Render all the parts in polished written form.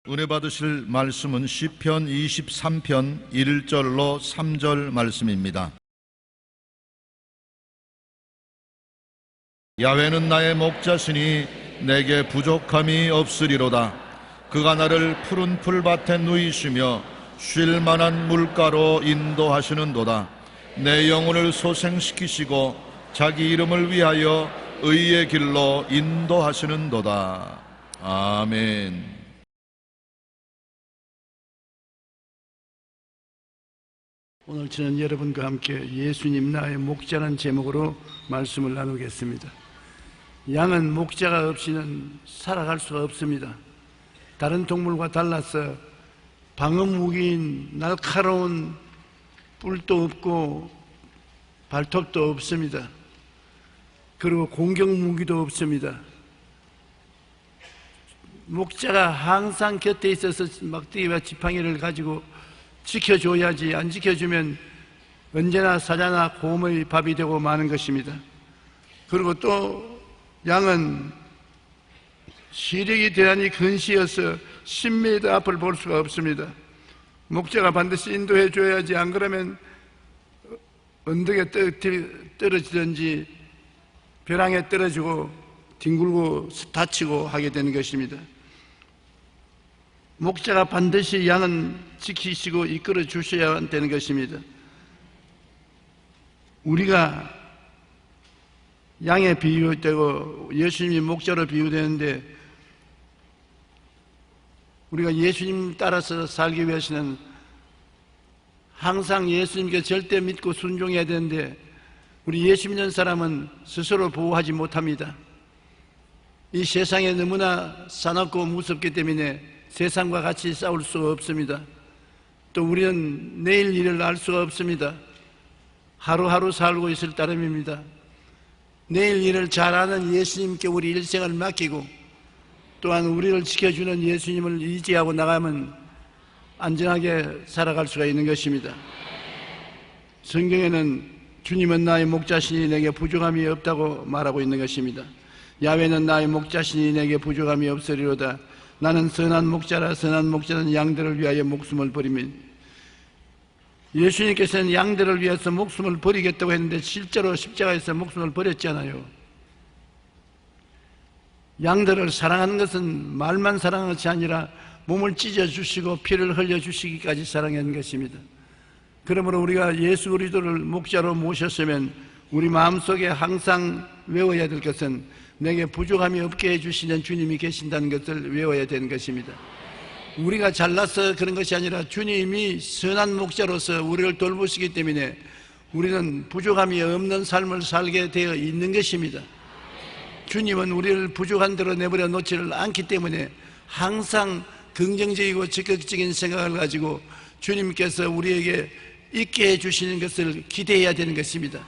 은혜 받으실 말씀은 시편 23편 1절로 3절 말씀입니다. 야훼는 나의 목자시니 내게 부족함이 없으리로다. 그가 나를 푸른 풀밭에 누이시며 쉴 만한 물가로 인도하시는도다. 내 영혼을 소생시키시고 자기 이름을 위하여 의의 길로 인도하시는도다. 아멘. 오늘 저는 여러분과 함께 예수님 나의 목자라는 제목으로 말씀을 나누겠습니다. 양은 목자가 없이는 살아갈 수가 없습니다. 다른 동물과 달라서 방어 무기인 날카로운 뿔도 없고 발톱도 없습니다. 그리고 공격 무기도 없습니다. 목자가 항상 곁에 있어서 막대기와 지팡이를 가지고 지켜줘야지, 안 지켜주면 언제나 사자나 곰의 밥이 되고 마는 것입니다. 그리고 또 양은 시력이 대단히 근시여서 10m 앞을 볼 수가 없습니다. 목자가 반드시 인도해 줘야지, 안 그러면 언덕에 떨어지든지 벼랑에 떨어지고 뒹굴고 다치고 하게 되는 것입니다. 목자가 반드시 양은 지키시고 이끌어 주셔야 되는 것입니다. 우리가 양에 비유되고 예수님이 목자로 비유되는데, 우리가 예수님 따라서 살기 위해서는 항상 예수님께 절대 믿고 순종해야 되는데, 우리 예수 믿는 사람은 스스로 보호하지 못합니다. 이 세상에 너무나 사납고 무섭기 때문에 세상과 같이 싸울 수가 없습니다. 또 우리는 내일 일을 알 수가 없습니다. 하루하루 살고 있을 따름입니다. 내일 일을 잘 아는 예수님께 우리 일생을 맡기고, 또한 우리를 지켜주는 예수님을 의지하고 나가면 안전하게 살아갈 수가 있는 것입니다. 성경에는 주님은 나의 목자시니 내게 부족함이 없다고 말하고 있는 것입니다. 야훼는 나의 목자시니 내게 부족함이 없으리로다. 나는 선한 목자라. 선한 목자는 양들을 위하여 목숨을 버리며. 예수님께서는 양들을 위해서 목숨을 버리겠다고 했는데 실제로 십자가에서 목숨을 버렸잖아요. 양들을 사랑하는 것은 말만 사랑하는 것이 아니라 몸을 찢어주시고 피를 흘려주시기까지 사랑하는 것입니다. 그러므로 우리가 예수 그리스도를 목자로 모셨으면 우리 마음속에 항상 외워야 될 것은 내게 부족함이 없게 해주시는 주님이 계신다는 것을 외워야 되는 것입니다. 우리가 잘나서 그런 것이 아니라 주님이 선한 목자로서 우리를 돌보시기 때문에 우리는 부족함이 없는 삶을 살게 되어 있는 것입니다. 주님은 우리를 부족한 대로 내버려 놓지를 않기 때문에 항상 긍정적이고 적극적인 생각을 가지고 주님께서 우리에게 있게 해주시는 것을 기대해야 되는 것입니다.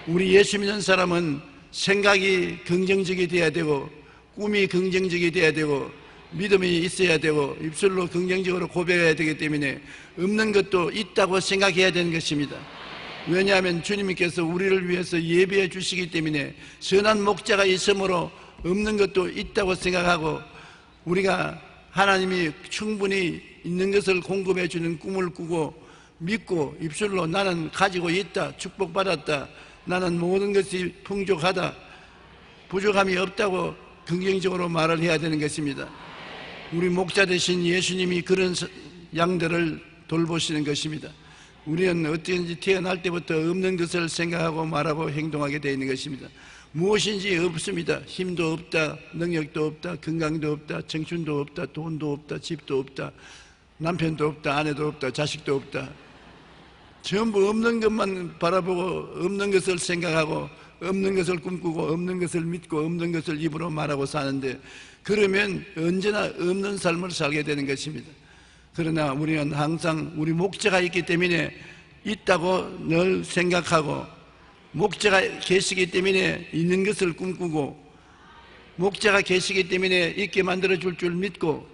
우리 예수 믿는 사람은 생각이 긍정적이 되어야 되고, 꿈이 긍정적이 되어야 되고, 믿음이 있어야 되고, 입술로 긍정적으로 고백해야 되기 때문에 없는 것도 있다고 생각해야 되는 것입니다. 왜냐하면 주님께서 우리를 위해서 예배해 주시기 때문에 선한 목자가 있으므로 없는 것도 있다고 생각하고, 우리가 하나님이 충분히 있는 것을 공급해 주는 꿈을 꾸고 믿고 입술로 나는 가지고 있다, 축복받았다, 나는 모든 것이 풍족하다, 부족함이 없다고 긍정적으로 말을 해야 되는 것입니다. 우리 목자 되신 예수님이 그런 양들을 돌보시는 것입니다. 우리는 어떻게든지 태어날 때부터 없는 것을 생각하고 말하고 행동하게 되어 있는 것입니다. 무엇인지 없습니다. 힘도 없다, 능력도 없다, 건강도 없다, 청춘도 없다, 돈도 없다, 집도 없다, 남편도 없다, 아내도 없다, 자식도 없다. 전부 없는 것만 바라보고 없는 것을 생각하고 없는 것을 꿈꾸고 없는 것을 믿고 없는 것을 입으로 말하고 사는데, 그러면 언제나 없는 삶을 살게 되는 것입니다. 그러나 우리는 항상 우리 목자가 있기 때문에 있다고 늘 생각하고, 목자가 계시기 때문에 있는 것을 꿈꾸고, 목자가 계시기 때문에 있게 만들어줄 줄 믿고,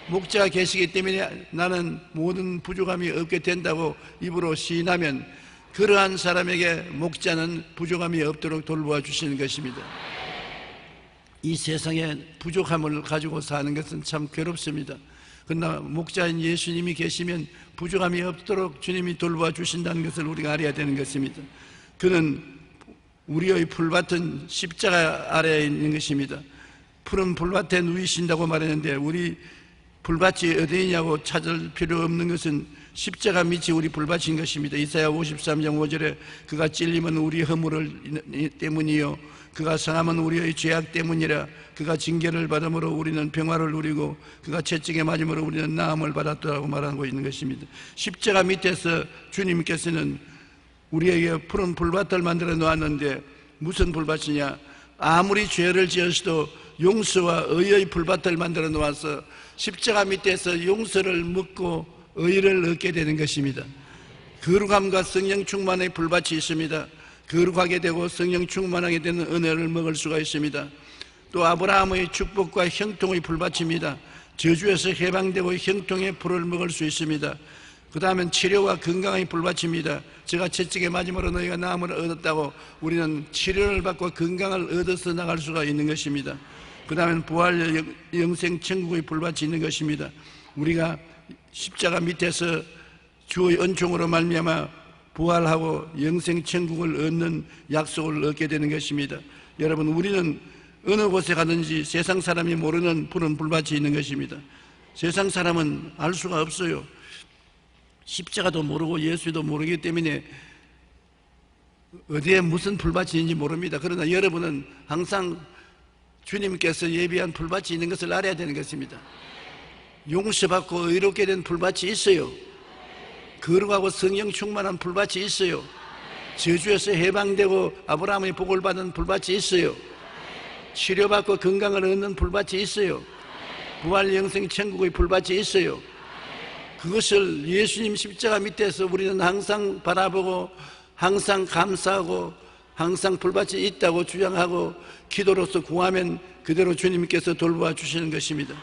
목자가 계시기 때문에 나는 모든 부족함이 없게 된다고 입으로 시인하면 그러한 사람에게 목자는 부족함이 없도록 돌보아 주시는 것입니다. 이 세상에 부족함을 가지고 사는 것은 참 괴롭습니다. 그러나 목자인 예수님이 계시면 부족함이 없도록 주님이 돌보아 주신다는 것을 우리가 알아야 되는 것입니다. 그는 우리의 풀밭은 십자가 아래에 있는 것입니다. 푸른 풀밭에 누이신다고 말했는데 우리 풀밭이 어디 있냐고 찾을 필요 없는 것은 십자가 밑이 우리 풀밭인 것입니다. 이사야 53장 5절에 그가 찔림은 우리 허물 때문이요 그가 상함은 우리의 죄악 때문이라. 그가 징계를 받음으로 우리는 평화를 누리고 그가 채찍에 맞음으로 우리는 나음을 받았다고 말하고 있는 것입니다. 십자가 밑에서 주님께서는 우리에게 푸른 풀밭을 만들어 놓았는데 무슨 풀밭이냐? 아무리 죄를 지었어도 용서와 의의 풀밭을 만들어 놓아서 십자가 밑에서 용서를 먹고 의를 얻게 되는 것입니다. 거룩함과 성령 충만의 풀밭이 있습니다. 거룩하게 되고 성령 충만하게 되는 은혜를 먹을 수가 있습니다. 또 아브라함의 축복과 형통의 풀밭입니다. 저주에서 해방되고 형통의 풀을 먹을 수 있습니다. 그 다음엔 치료와 건강의 풀밭입니다. 제가 채찍에 맞음으로 너희가 나음을 얻었다고 우리는 치료를 받고 건강을 얻어서 나갈 수가 있는 것입니다. 그 다음엔 부활 영생 천국의 풀밭이 있는 것입니다. 우리가 십자가 밑에서 주의 은총으로 말미암아 부활하고 영생 천국을 얻는 약속을 얻게 되는 것입니다. 여러분, 우리는 어느 곳에 가든지 세상 사람이 모르는 푸른 풀밭이 있는 것입니다. 세상 사람은 알 수가 없어요. 십자가도 모르고 예수도 모르기 때문에 어디에 무슨 풀밭이 있는지 모릅니다. 그러나 여러분은 항상 주님께서 예비한 풀밭이 있는 것을 알아야 되는 것입니다. 용서받고 의롭게 된 풀밭이 있어요. 거룩하고 성령 충만한 풀밭이 있어요. 저주에서 해방되고 아브라함의 복을 받은 풀밭이 있어요. 치료받고 건강을 얻는 풀밭이 있어요. 부활 영생 천국의 풀밭이 있어요. 그것을 예수님 십자가 밑에서 우리는 항상 바라보고 항상 감사하고 항상 풀밭이 있다고 주장하고 기도로서 구하면 그대로 주님께서 돌보아 주시는 것입니다.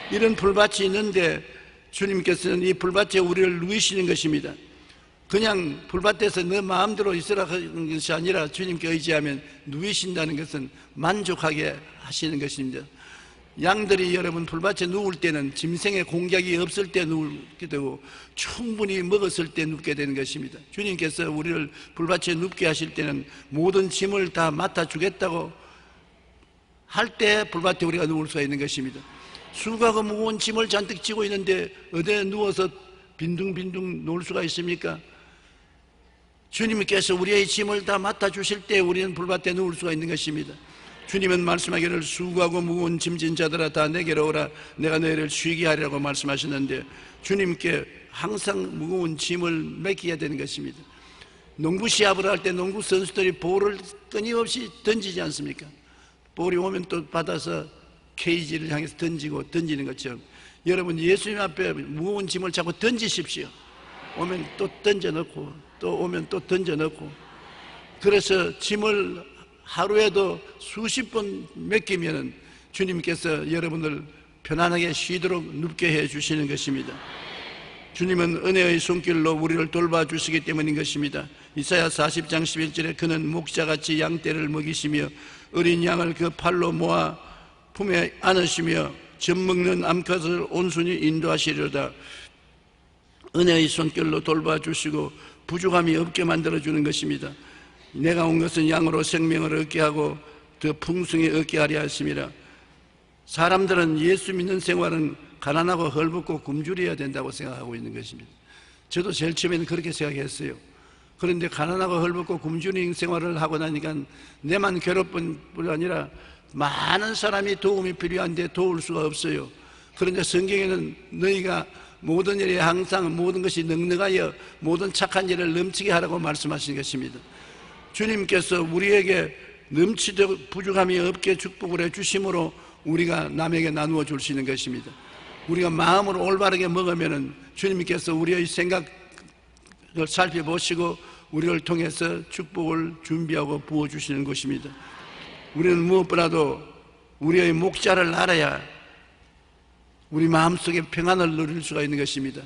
이런 풀밭이 있는데 주님께서는 이 풀밭에 우리를 누이시는 것입니다. 그냥 풀밭에서 내 마음대로 있으라 하는 것이 아니라 주님께 의지하면 누이신다는 것은 만족하게 하시는 것입니다. 양들이 여러분 풀밭에 누울 때는 짐승의 공격이 없을 때 누우게 되고 충분히 먹었을 때 눕게 되는 것입니다. 주님께서 우리를 풀밭에 눕게 하실 때는 모든 짐을 다 맡아주겠다고 할 때 풀밭에 우리가 누울 수가 있는 것입니다. 수고하고 무거운 짐을 잔뜩 지고 있는데 어디에 누워서 빈둥빈둥 놓을 수가 있습니까? 주님께서 우리의 짐을 다 맡아주실 때 우리는 풀밭에 누울 수가 있는 것입니다. 주님은 말씀하기를 수고하고 무거운 짐진 자들아 다 내게로 오라 내가 너희를 쉬게 하리라고 말씀하셨는데 주님께 항상 무거운 짐을 맡겨야 되는 것입니다. 농구 시합을 할 때 농구 선수들이 볼을 끊임없이 던지지 않습니까? 볼이 오면 또 받아서 케이지를 향해서 던지는 것처럼 여러분 예수님 앞에 무거운 짐을 자꾸 던지십시오. 오면 또 던져넣고 또 오면 또 던져넣고 그래서 짐을 하루에도 수십 번 맡기면 주님께서 여러분을 편안하게 쉬도록 눕게 해 주시는 것입니다. 주님은 은혜의 손길로 우리를 돌봐주시기 때문인 것입니다. 이사야 40장 11절에 그는 목자같이 양떼를 먹이시며 어린 양을 그 팔로 모아 품에 안으시며 젖먹는 암컷을 온순히 인도하시려다. 은혜의 손길로 돌봐주시고 부족함이 없게 만들어주는 것입니다. 내가 온 것은 양으로 생명을 얻게 하고 더 풍성히 얻게 하려 하심이라. 사람들은 예수 믿는 생활은 가난하고 헐벗고 굶주려야 된다고 생각하고 있는 것입니다. 저도 제일 처음에는 그렇게 생각했어요. 그런데 가난하고 헐벗고 굶주린 생활을 하고 나니까 내만 괴롭뿐 아니라 많은 사람이 도움이 필요한데 도울 수가 없어요. 그런데 성경에는 너희가 모든 일에 항상 모든 것이 넉넉하여 모든 착한 일을 넘치게 하라고 말씀하신 것입니다. 주님께서 우리에게 넘치도록 부족함이 없게 축복을 해주심으로 우리가 남에게 나누어 줄 수 있는 것입니다. 우리가 마음으로 올바르게 먹으면 주님께서 우리의 생각을 살펴보시고 우리를 통해서 축복을 준비하고 부어주시는 것입니다. 우리는 무엇보다도 우리의 목자를 알아야 우리 마음속에 평안을 누릴 수가 있는 것입니다.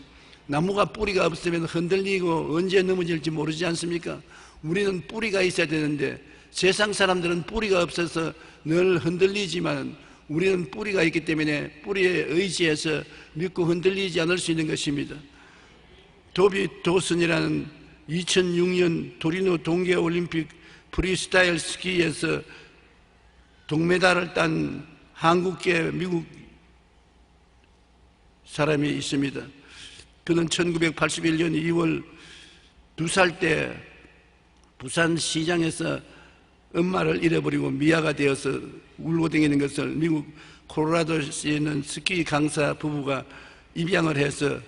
나무가 뿌리가 없으면 흔들리고 언제 넘어질지 모르지 않습니까? 우리는 뿌리가 있어야 되는데 세상 사람들은 뿌리가 없어서 늘 흔들리지만 우리는 뿌리가 있기 때문에 뿌리에 의지해서 믿고 흔들리지 않을 수 있는 것입니다. 도비 도슨이라는 2006년 도리노 동계올림픽 프리스타일 스키에서 동메달을 딴 한국계 미국 사람이 있습니다. 그는 1981년 2월 2살 때 부산시장에서 엄마를 잃어버리고 미아가 되어서 울고 다니는 것을 미국 콜로라도시에 있는 스키 강사 부부가 입양을 해서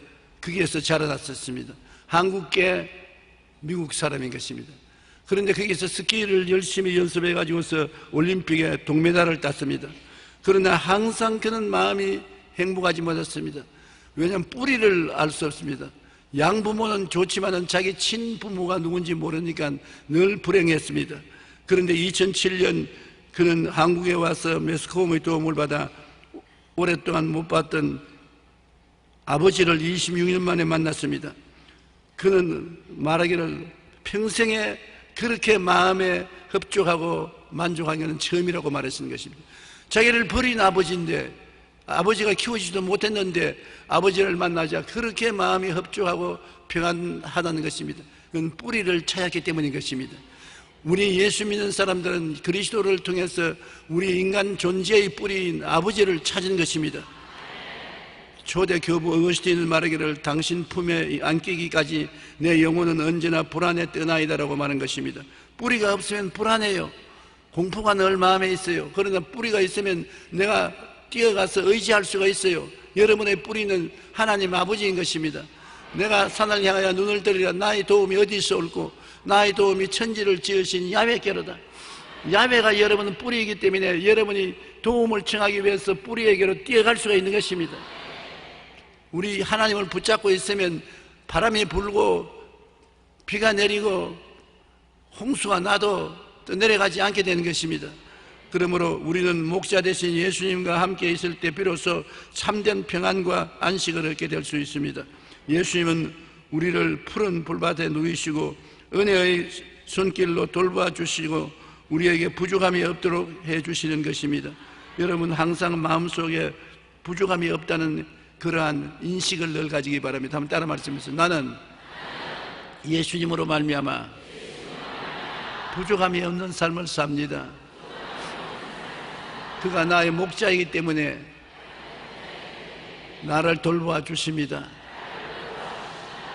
거기에서 자라났었습니다. 한국계 미국 사람인 것입니다. 그런데 거기서 스키를 열심히 연습해 가지고서 올림픽에 동메달을 땄습니다. 그러나 항상 그는 마음이 행복하지 못했습니다. 왜냐하면 뿌리를 알 수 없습니다. 양부모는 좋지만은 자기 친부모가 누군지 모르니까 늘 불행했습니다. 그런데 2007년 그는 한국에 와서 매스컴의 도움을 받아 오랫동안 못 봤던 아버지를 26년 만에 만났습니다. 그는 말하기를 평생에 그렇게 마음에 흡족하고 만족한 것은 처음이라고 말했는 것입니다. 자기를 버린 아버지인데 아버지가 키우지도 못했는데 아버지를 만나자 그렇게 마음이 흡족하고 평안하다는 것입니다. 그건 뿌리를 찾았기 때문인 것입니다. 우리 예수 믿는 사람들은 그리스도를 통해서 우리 인간 존재의 뿌리인 아버지를 찾은 것입니다. 초대 교부 어거스틴은 말하기를 당신 품에 안기기까지 내 영혼은 언제나 불안에 떠나이다라고 말한 것입니다. 뿌리가 없으면 불안해요. 공포가 늘 마음에 있어요. 그러나 뿌리가 있으면 내가 뛰어가서 의지할 수가 있어요. 여러분의 뿌리는 하나님 아버지인 것입니다. 내가 산을 향하여 눈을 들이라 나의 도움이 어디서 올고 나의 도움이 천지를 지으신 야훼께로다. 야훼가 여러분은 뿌리이기 때문에 여러분이 도움을 청하기 위해서 뿌리에게로 뛰어갈 수가 있는 것입니다. 우리 하나님을 붙잡고 있으면 바람이 불고 비가 내리고 홍수가 나도 또 내려가지 않게 되는 것입니다. 그러므로 우리는 목자 되신 예수님과 함께 있을 때 비로소 참된 평안과 안식을 얻게 될 수 있습니다. 예수님은 우리를 푸른 불밭에 누이시고 은혜의 손길로 돌봐주시고 우리에게 부족함이 없도록 해주시는 것입니다. 여러분 항상 마음속에 부족함이 없다는 그러한 인식을 늘 가지기 바랍니다. 한번 따라 말씀하세요. 나는 예수님으로 말미암아 부족함이 없는 삶을 삽니다. 그가 나의 목자이기 때문에 나를 돌보아 주십니다.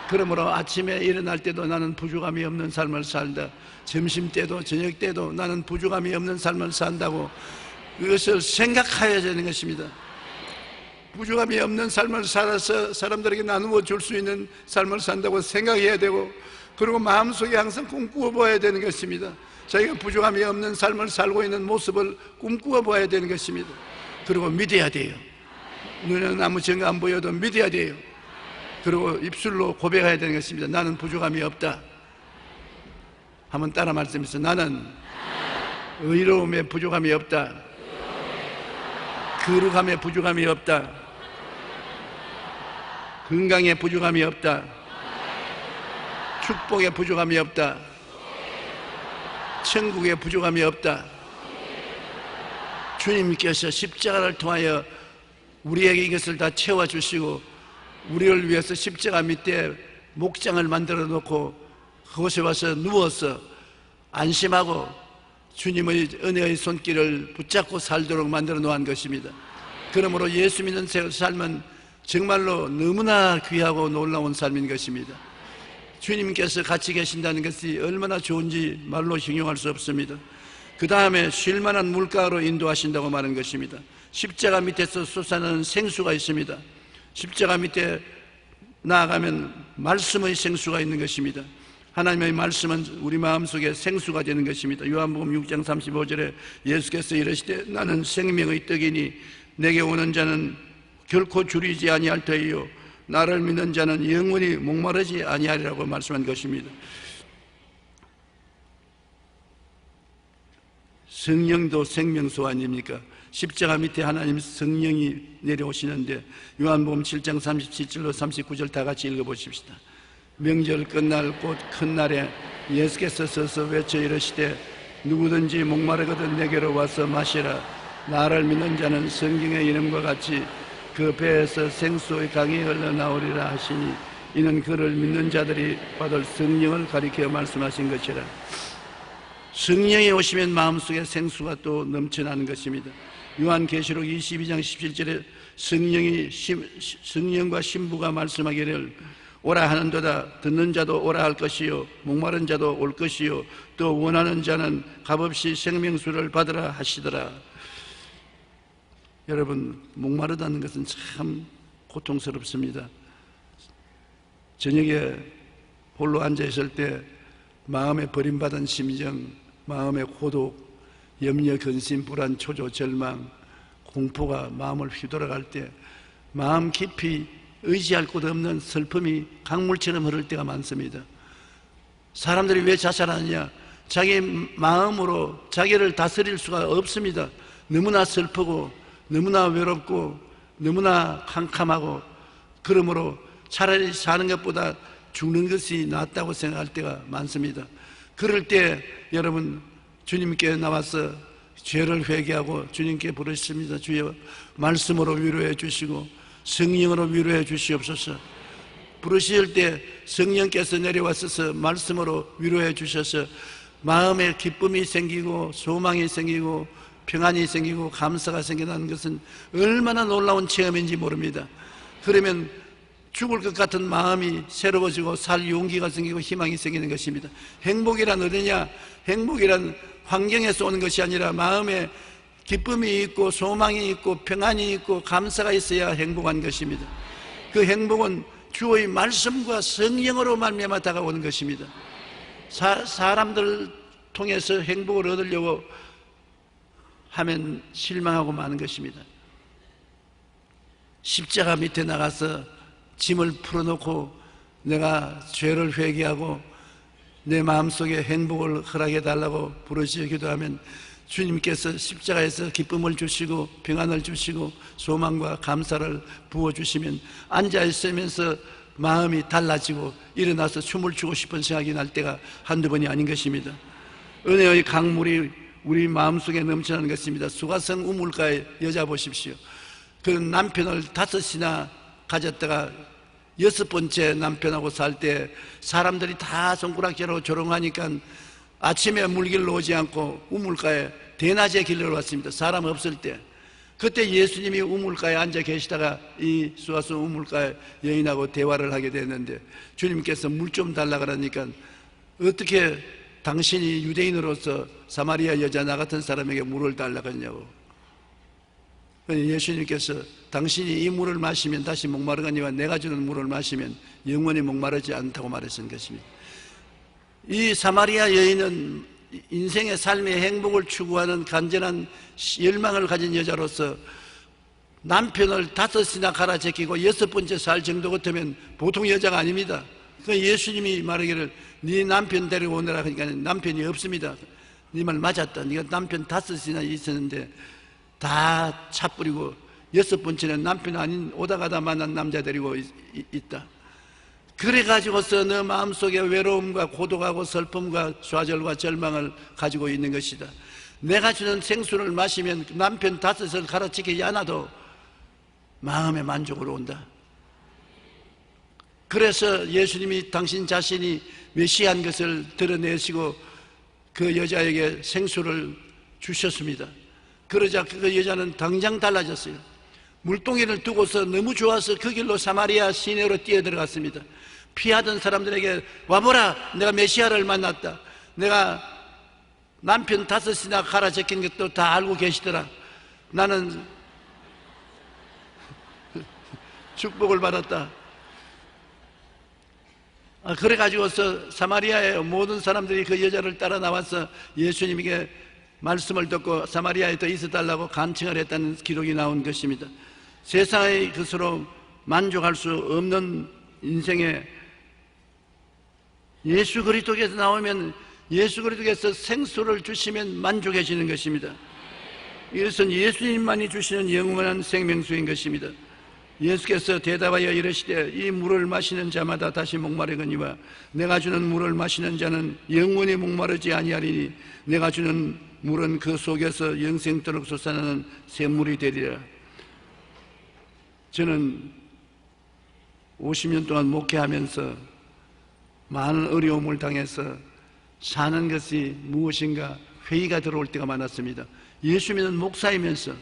그러므로 아침에 일어날 때도 나는 부족함이 없는 삶을 살다. 점심 때도 저녁 때도 나는 부족함이 없는 삶을 산다고 그것을 생각해야 되는 것입니다. 부족함이 없는 삶을 살아서 사람들에게 나누어 줄 수 있는 삶을 산다고 생각해야 되고 그리고 마음속에 항상 꿈꾸어 보아야 되는 것입니다. 자기가 부족함이 없는 삶을 살고 있는 모습을 꿈꾸어 보아야 되는 것입니다. 그리고 믿어야 돼요. 눈에는 아무 증거 안 보여도 믿어야 돼요. 그리고 입술로 고백해야 되는 것입니다. 나는 부족함이 없다. 한번 따라 말씀해서 나는 의로움에 부족함이 없다. 거룩함에 부족함이 없다. 건강에 부족함이 없다. 축복에 부족함이 없다. 천국에 부족함이 없다. 주님께서 십자가를 통하여 우리에게 이것을 다 채워주시고 우리를 위해서 십자가 밑에 목장을 만들어 놓고 그곳에 와서 누워서 안심하고 주님의 은혜의 손길을 붙잡고 살도록 만들어 놓은 것입니다. 그러므로 예수 믿는 삶은 정말로 너무나 귀하고 놀라운 삶인 것입니다. 주님께서 같이 계신다는 것이 얼마나 좋은지 말로形容할 수 없습니다. 그 다음에 쉴만한 물가로 인도하신다고 말한 것입니다. 십자가 밑에서 솟아나는 생수가 있습니다. 십자가 밑에 나아가면 말씀의 생수가 있는 것입니다. 하나님의 말씀은 우리 마음속에 생수가 되는 것입니다. 요한복음 6장 35절에 예수께서 이르시되 나는 생명의 떡이니 내게 오는 자는 결코 줄이지 아니할 터이요 나를 믿는 자는 영원히 목마르지 아니하리라고 말씀한 것입니다. 성령도 생명수 아닙니까? 십자가 밑에 하나님 성령이 내려오시는데 요한복음 7장 37절로 39절 다 같이 읽어보십시다. 명절 끝날 곧 큰 날에 예수께서 서서 외쳐 이르시되 누구든지 목마르거든 내게로 와서 마시라. 나를 믿는 자는 성경의 이름과 같이 그 배에서 생수의 강이 흘러나오리라 하시니 이는 그를 믿는 자들이 받을 성령을 가리켜 말씀하신 것이라. 성령이 오시면 마음속에 생수가 또 넘쳐나는 것입니다. 요한계시록 22장 17절에 성령과 신부가 말씀하기를 오라 하는도다. 듣는 자도 오라 할 것이요 목마른 자도 올 것이요 또 원하는 자는 값없이 생명수를 받으라 하시더라. 여러분, 목마르다는 것은 참 고통스럽습니다. 저녁에 홀로 앉아 있을 때 마음에 버림받은 심정, 마음의 고독, 염려, 근심, 불안, 초조, 절망, 공포가 마음을 휘돌아갈 때 마음 깊이 의지할 곳 없는 슬픔이 강물처럼 흐를 때가 많습니다. 사람들이 왜 자살하느냐? 자기 마음으로 자기를 다스릴 수가 없습니다. 너무나 슬프고 너무나 외롭고 너무나 캄캄하고 그러므로 차라리 사는 것보다 죽는 것이 낫다고 생각할 때가 많습니다. 그럴 때 여러분 주님께 나와서 죄를 회개하고 주님께 부르십니다. 주여 말씀으로 위로해 주시고 성령으로 위로해 주시옵소서. 부르실 때 성령께서 내려와서 말씀으로 위로해 주셔서 마음에 기쁨이 생기고 소망이 생기고 평안이 생기고 감사가 생겨나는 것은 얼마나 놀라운 체험인지 모릅니다. 그러면 죽을 것 같은 마음이 새로워지고 살 용기가 생기고 희망이 생기는 것입니다. 행복이란 어디냐? 행복이란 환경에서 오는 것이 아니라 마음에 기쁨이 있고 소망이 있고 평안이 있고 감사가 있어야 행복한 것입니다. 그 행복은 주의 말씀과 성령으로 말미암아 다가오는 것입니다. 사람들 통해서 행복을 얻으려고 하면 실망하고 마는 것입니다. 십자가 밑에 나가서 짐을 풀어놓고 내가 죄를 회개하고 내 마음속에 행복을 허락해 달라고 부르시어 기도하면 주님께서 십자가에서 기쁨을 주시고 평안을 주시고 소망과 감사를 부어주시면 앉아있으면서 마음이 달라지고 일어나서 춤을 추고 싶은 생각이 날 때가 한두 번이 아닌 것입니다. 은혜의 강물이 우리 마음속에 넘쳐나는 것입니다. 수가성 우물가의 여자 보십시오. 그 남편을 5이나 가졌다가 6번째 남편하고 살 때 사람들이 다 손가락질하고 조롱하니까 아침에 물길로 오지 않고 우물가에 대낮에 길러 왔습니다. 사람 없을 때. 그때 예수님이 우물가에 앉아 계시다가 이 수가성 우물가에 여인하고 대화를 하게 됐는데 주님께서 물 좀 달라 그러니까 어떻게 당신이 유대인으로서 사마리아 여자 나 같은 사람에게 물을 달라고 했냐고. 예수님께서 당신이 이 물을 마시면 다시 목마르거니와 내가 주는 물을 마시면 영원히 목마르지 않다고 말했던 것입니다. 이 사마리아 여인은 인생의 삶의 행복을 추구하는 간절한 열망을 가진 여자로서 남편을 5이나 갈아제끼고 6번째 살 정도 같으면 보통 여자가 아닙니다. 그러니까 예수님이 말하기를 네 남편 데려오느라 하니까 남편이 없습니다. 네 말 맞았다. 네가 남편 5이나 있었는데 다 차뿌리고 6번째는 남편 아닌 오다 가다 만난 남자 데리고 있다. 그래가지고서 너 마음속에 외로움과 고독하고 슬픔과 좌절과 절망을 가지고 있는 것이다. 내가 주는 생수를 마시면 남편 5을 갈아치키지 않아도 마음의 만족으로 온다. 그래서 예수님이 당신 자신이 메시아인 것을 드러내시고 그 여자에게 생수를 주셨습니다. 그러자 그 여자는 당장 달라졌어요. 물동이를 두고서 너무 좋아서 그 길로 사마리아 시내로 뛰어들어갔습니다. 피하던 사람들에게 와보라, 내가 메시아를 만났다. 내가 남편 5이나 갈아제낀 것도 다 알고 계시더라. 나는 축복을 받았다. 그래가지고서 사마리아의 모든 사람들이 그 여자를 따라 나와서 예수님에게 말씀을 듣고 사마리아에 더 있어달라고 간청을 했다는 기록이 나온 것입니다. 세상의 것으로 만족할 수 없는 인생에 예수 그리스도께서 나오면 예수 그리스도께서 생수를 주시면 만족해지는 것입니다. 이것은 예수님만이 주시는 영원한 생명수인 것입니다. 예수께서 대답하여 이르시되 이 물을 마시는 자마다 다시 목마르거니와 내가 주는 물을 마시는 자는 영원히 목마르지 아니하리니 내가 주는 물은 그 속에서 영생토록 솟아나는 샘물이 되리라. 저는 50년 동안 목회하면서 많은 어려움을 당해서 사는 것이 무엇인가 회의가 들어올 때가 많았습니다. 예수 믿는 목사이면서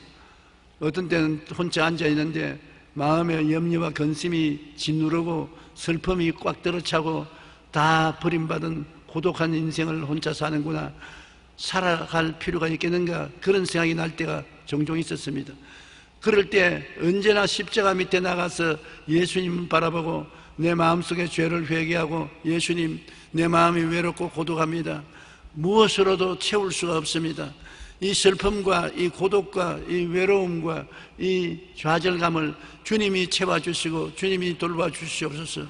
어떤 때는 혼자 앉아있는데 마음의 염려와 근심이 짓누르고 슬픔이 꽉 들어차고 다 버림받은 고독한 인생을 혼자 사는구나, 살아갈 필요가 있겠는가, 그런 생각이 날 때가 종종 있었습니다. 그럴 때 언제나 십자가 밑에 나가서 예수님 바라보고 내 마음속의 죄를 회개하고, 예수님 내 마음이 외롭고 고독합니다. 무엇으로도 채울 수가 없습니다. 이 슬픔과 이 고독과 이 외로움과 이 좌절감을 주님이 채워주시고 주님이 돌봐주시옵소서.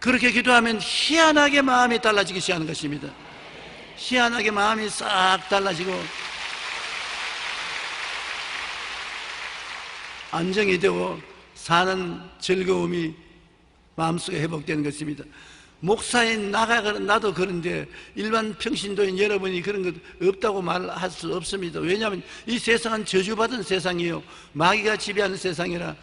그렇게 기도하면 희한하게 마음이 달라지기 시작하는 것입니다. 희한하게 마음이 싹 달라지고 안정이 되고 사는 즐거움이 마음속에 회복되는 것입니다. 목사인 나도 그런데 일반 평신도인 여러분이 그런 것 없다고 말할 수 없습니다. 왜냐하면 이 세상은 저주받은 세상이에요. 마귀가 지배하는 세상이라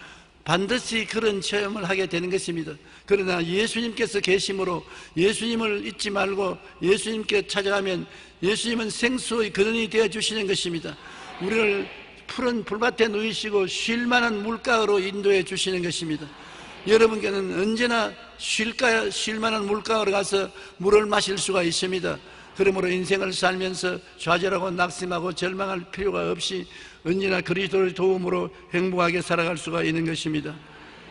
반드시 그런 체험을 하게 되는 것입니다. 그러나 예수님께서 계심으로 예수님을 잊지 말고 예수님께 찾아가면 예수님은 생수의 근원이 되어주시는 것입니다. 우리를 푸른 불밭에 누이시고 쉴 만한 물가로 인도해 주시는 것입니다. 여러분께는 언제나 쉴 만한 물가로 가서 물을 마실 수가 있습니다. 그러므로 인생을 살면서 좌절하고 낙심하고 절망할 필요가 없이 언제나 그리스도의 도움으로 행복하게 살아갈 수가 있는 것입니다.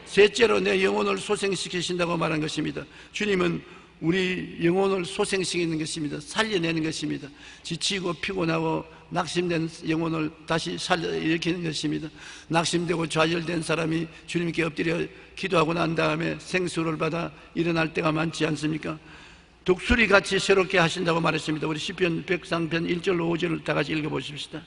셋째로 내 영혼을 소생시키신다고 말한 것입니다. 주님은 우리 영혼을 소생시키는 것입니다. 살려내는 것입니다. 지치고 피곤하고 낙심된 영혼을 다시 일으키는 것입니다. 낙심되고 좌절된 사람이 주님께 엎드려 기도하고 난 다음에 생수를 받아 일어날 때가 많지 않습니까? 독수리같이 새롭게 하신다고 말했습니다. 우리 시편 103편 1절로 5절을 다 같이 읽어보십시다.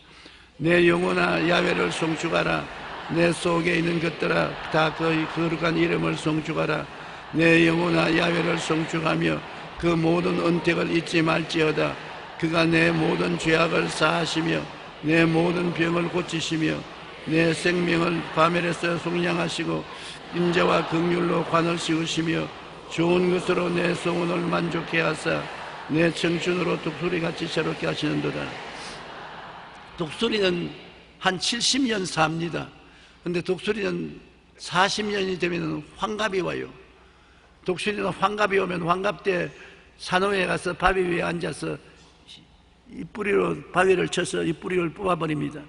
내 영혼아 야훼를 송축하라. 내 속에 있는 것들아 다 그의 거룩한 이름을 송축하라. 내 영혼아 야훼를 송축하며 그 모든 언택을 잊지 말지어다. 그가 내 모든 죄악을 사하시며 내 모든 병을 고치시며 내 생명을 파멸에서 속량하시고 인자와 긍휼로 관을 씌우시며 좋은 것으로 내 소원을 만족해 하사 내 청춘으로 독수리같이 새롭게 하시는도다. 독수리는 한 70년 삽니다. 그런데 독수리는 40년이 되면 환갑이 와요. 독수리는 환갑이 오면 환갑 때 산호에 가서 바위 위에 앉아서 이 뿌리로 바위를 쳐서 이 뿌리를 뽑아버립니다.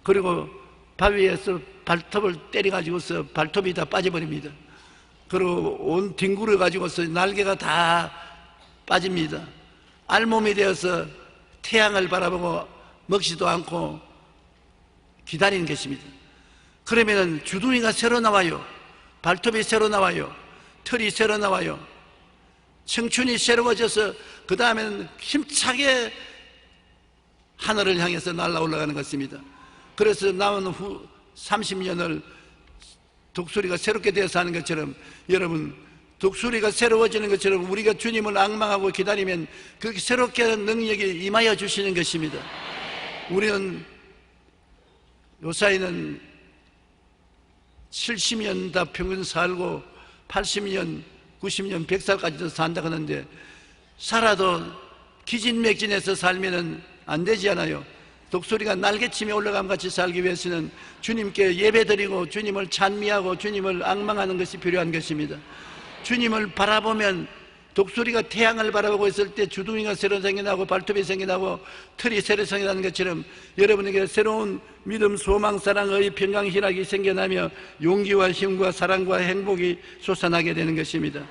그리고 바위에서 발톱을 때려가지고서 발톱이 다 빠져버립니다. 그리고 온 뒹굴어 가지고서 날개가 다 빠집니다. 알몸이 되어서 태양을 바라보고 먹지도 않고 기다리는 것입니다. 그러면 주둥이가 새로 나와요. 발톱이 새로 나와요. 털이 새로 나와요. 청춘이 새로워져서 그 다음에는 힘차게 하늘을 향해서 날아 올라가는 것입니다. 그래서 남은 후 30년을 독수리가 새롭게 되어서 하는 것처럼, 여러분 독수리가 새로워지는 것처럼 우리가 주님을 앙망하고 기다리면 그렇게 새롭게 하는 능력이 임하여 주시는 것입니다. 우리는 요사이는 70년 다 평균 살고 80년, 90년, 100살까지도 산다 하는데 살아도 기진맥진해서 살면은 안 되지 않아요. 독수리가 날개치며 올라감 같이 살기 위해서는 주님께 예배드리고 주님을 찬미하고 주님을 앙망하는 것이 필요한 것입니다. 주님을 바라보면 독수리가 태양을 바라보고 있을 때 주둥이가 새로 생겨나고 발톱이 생겨나고 털이 새로 생겨나는 것처럼 여러분에게 새로운 믿음, 소망, 사랑의 평강, 희락이 생겨나며 용기와 힘과 사랑과 행복이 솟아나게 되는 것입니다.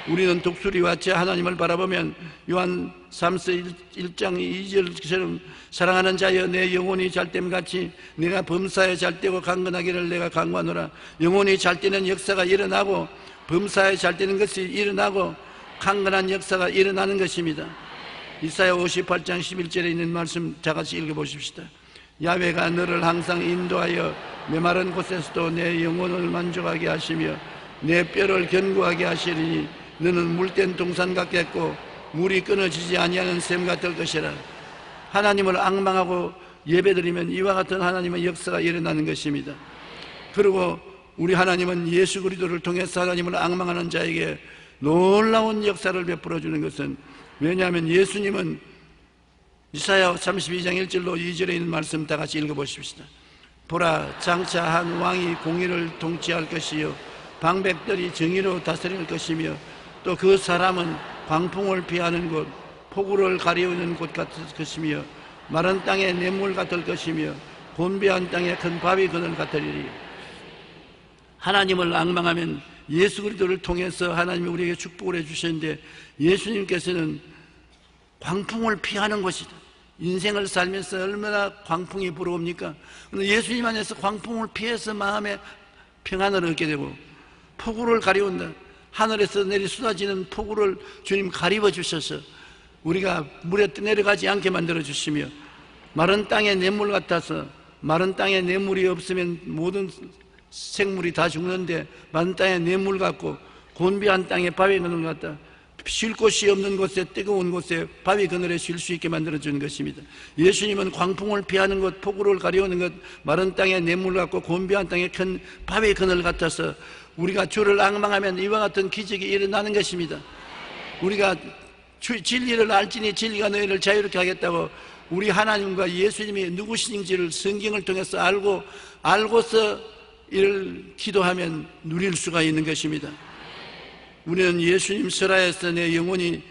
우리는 독수리와 같이 하나님을 바라보면 요한 3서 1장 2절처럼 사랑하는 자여 내 영혼이 잘됨같이 내가 범사에 잘되고 강건하기를 내가 강구하노라. 영혼이 잘되는 역사가 일어나고 범사에 잘되는 것이 일어나고 강건한 역사가 일어나는 것입니다. 이사야 58장 11절에 있는 말씀 다 같이 읽어보십시다. 야훼가 너를 항상 인도하여 메마른 곳에서도 내 영혼을 만족하게 하시며 내 뼈를 견고하게 하시리니 너는 물된 동산 같겠고 물이 끊어지지 아니하는 샘 같을 것이라. 하나님을 앙망하고 예배드리면 이와 같은 하나님의 역사가 일어나는 것입니다. 그리고 우리 하나님은 예수 그리스도를 통해서 하나님을 앙망하는 자에게 놀라운 역사를 베풀어 주는 것은, 왜냐하면 예수님은 이사야 32장 1절로 2절에 있는 말씀 다 같이 읽어보십시다. 보라, 장차 한 왕이 공의를 통치할 것이요 방백들이 정의로 다스릴 것이며 또 그 사람은 광풍을 피하는 곳, 폭우를 가리우는 곳 같을 것이며 마른 땅의 냇물 같을 것이며 곤비한 땅에 큰 바위 그늘 같으리니. 하나님을 앙망하면 예수 그리스도를 통해서 하나님이 우리에게 축복을 해주셨는데, 예수님께서는 광풍을 피하는 것이다. 인생을 살면서 얼마나 광풍이 불어옵니까? 근데 예수님 안에서 광풍을 피해서 마음에 평안을 얻게 되고, 폭우를 가리운다. 하늘에서 내리 쏟아지는 폭우를 주님 가리워 주셔서 우리가 물에 내려가지 않게 만들어 주시며, 마른 땅의 냇물 같아서, 마른 땅에 냇물이 없으면 모든 생물이 다 죽는데 마른 땅에 냇물 같고, 곤비한 땅에 바위 그늘 같다. 쉴 곳이 없는 곳에, 뜨거운 곳에 바위 그늘에 쉴 수 있게 만들어 주는 것입니다. 예수님은 광풍을 피하는 것, 폭우를 가리우는 것, 마른 땅에 냇물 같고 곤비한 땅에 큰 바위 그늘 같아서 우리가 주를 앙망하면 이와 같은 기적이 일어나는 것입니다. 우리가 진리를 알지니 진리가 너희를 자유롭게 하겠다고, 우리 하나님과 예수님이 누구신지를 성경을 통해서 알고서 이를 기도하면 누릴 수가 있는 것입니다. 우리는 예수님 설하에서 내 영혼이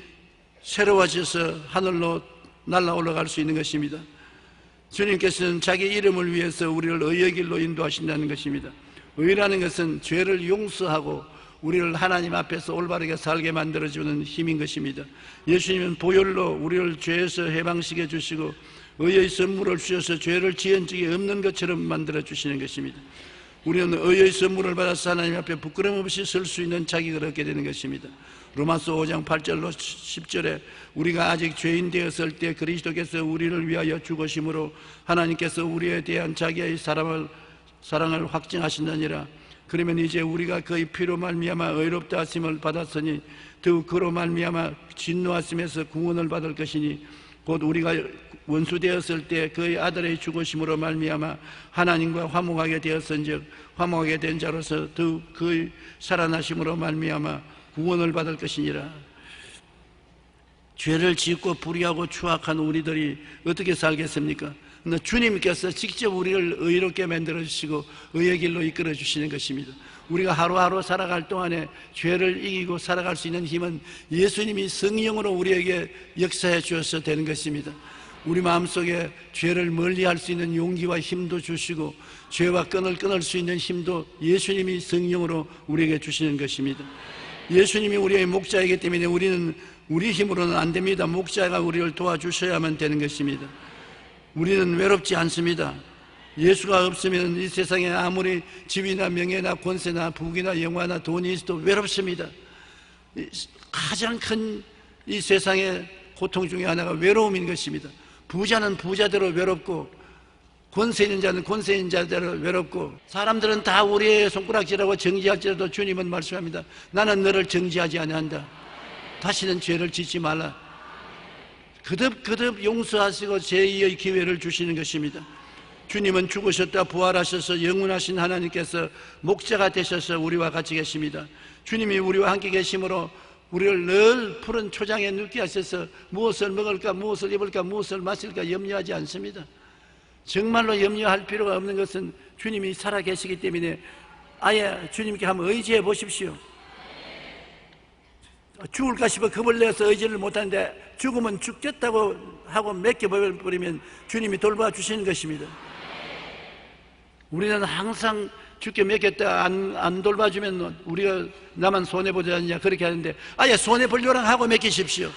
새로워져서 하늘로 날아 올라갈 수 있는 것입니다. 주님께서는 자기 이름을 위해서 우리를 의의 길로 인도하신다는 것입니다. 의라는 것은 죄를 용서하고 우리를 하나님 앞에서 올바르게 살게 만들어주는 힘인 것입니다. 예수님은 보혈로 우리를 죄에서 해방시켜 주시고 의의 선물을 주셔서 죄를 지은 적이 없는 것처럼 만들어 주시는 것입니다. 우리는 의의 선물을 받아서 하나님 앞에 부끄럼 없이 설 수 있는 자격을 얻게 되는 것입니다. 로마서 5장 8절로 10절에 우리가 아직 죄인 되었을 때 그리스도께서 우리를 위하여 죽으심으로 하나님께서 우리에 대한 자기의 사랑을 확증하신다니라. 그러면 이제 우리가 그의 피로 말미암아 의롭다 하심을 받았으니 더욱 그로 말미암아 진노하심에서 구원을 받을 것이니, 곧 우리가 원수 되었을 때 그의 아들의 죽으심으로 말미암아 하나님과 화목하게 되었은즉 화목하게 된 자로서 더욱 그의 살아나심으로 말미암아 구원을 받을 것이니라. 죄를 짓고 불의하고 추악한 우리들이 어떻게 살겠습니까? 근데 주님께서 직접 우리를 의롭게 만들어 주시고 의의 길로 이끌어 주시는 것입니다. 우리가 하루하루 살아갈 동안에 죄를 이기고 살아갈 수 있는 힘은 예수님이 성령으로 우리에게 역사해 주어서 되는 것입니다. 우리 마음속에 죄를 멀리할 수 있는 용기와 힘도 주시고 죄와 끈을 끊을 수 있는 힘도 예수님이 성령으로 우리에게 주시는 것입니다. 예수님이 우리의 목자이기 때문에 우리는 우리 힘으로는 안 됩니다. 목자가 우리를 도와주셔야만 되는 것입니다. 우리는 외롭지 않습니다. 예수가 없으면 이 세상에 아무리 지위나 명예나 권세나 부귀나 영화나 돈이 있어도 외롭습니다. 가장 큰 이 세상의 고통 중에 하나가 외로움인 것입니다. 부자는 부자대로 외롭고 권세 있는 자는 권세 있는 자대로 외롭고, 사람들은 다 우리의 손가락질하고 정지할지라도 주님은 말씀합니다. 나는 너를 정지하지 아니한다. 다시는 죄를 짓지 말라. 거듭 용서하시고 제2의 기회를 주시는 것입니다. 주님은 죽으셨다 부활하셔서 영원하신 하나님께서 목자가 되셔서 우리와 같이 계십니다. 주님이 우리와 함께 계심으로 우리를 늘 푸른 초장에 눕게 하셔서 무엇을 먹을까, 무엇을 입을까, 무엇을 마실까 염려하지 않습니다. 정말로 염려할 필요가 없는 것은 주님이 살아계시기 때문에 아예 주님께 한번 의지해 보십시오. 죽을까 싶어 겁을 내서 의지를 못하는데 죽으면 죽겠다고 하고 맡겨버리면 주님이 돌봐주시는 것입니다. 우리는 항상 죽게 맡겼다 안 돌봐주면 우리가 나만 손해보지 않냐 그렇게 하는데, 아예 손해볼 요랑하고 맡기십시오.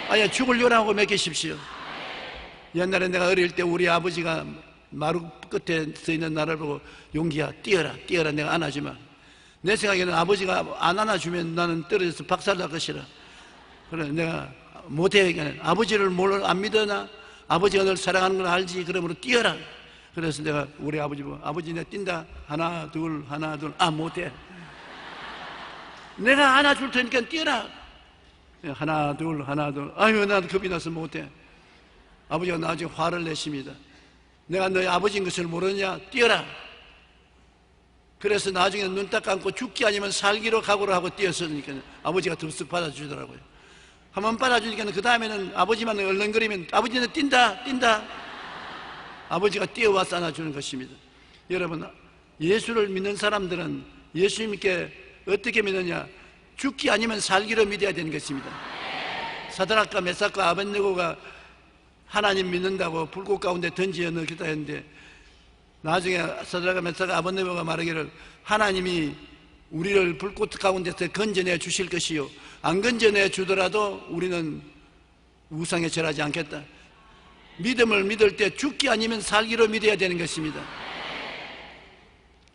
아예 죽을 요랑하고 맡기십시오. 옛날에 내가 어릴 때 우리 아버지가 마루 끝에 서 있는 나를 보고 용기야 뛰어라 내가 안아주마. 내 생각에는 아버지가 안 안아주면 나는 떨어져서 박살날 것이라. 그래 내가 못해. 아버지를 안 믿어나? 아버지가 널 사랑하는 걸 알지. 그러므로 뛰어라. 그래서 내가 우리 아버지 보고, 아버지 내가 뛴다. 하나 둘 하나 둘. 아, 못해. 내가 안아줄 테니까 뛰어라. 하나 둘 하나 둘. 아유, 나도 겁이 나서 못해. 아버지가 나중에 화를 내십니다. 내가 너희 아버지인 것을 모르느냐? 뛰어라. 그래서 나중에 눈 딱 감고 죽기 아니면 살기로 각오를 하고 뛰었으니까 아버지가 덥석 받아주더라고요. 한번 받아주니까 그 다음에는 아버지만 얼렁거리면 아버지는 뛴다 뛴다. 아버지가 뛰어와서 안아주는 것입니다. 여러분, 예수를 믿는 사람들은 예수님께 어떻게 믿느냐? 죽기 아니면 살기로 믿어야 되는 것입니다. 사드락과 메삭과 아벳네고가 하나님 믿는다고 불꽃 가운데 던지어 넣겠다 했는데, 나중에 사드락과 메삭과 아벳네고가 말하기를 하나님이 우리를 불꽃 가운데서 건져내 주실 것이요, 안 건져내 주더라도 우리는 우상에 절하지 않겠다. 믿음을 믿을 때 죽기 아니면 살기로 믿어야 되는 것입니다.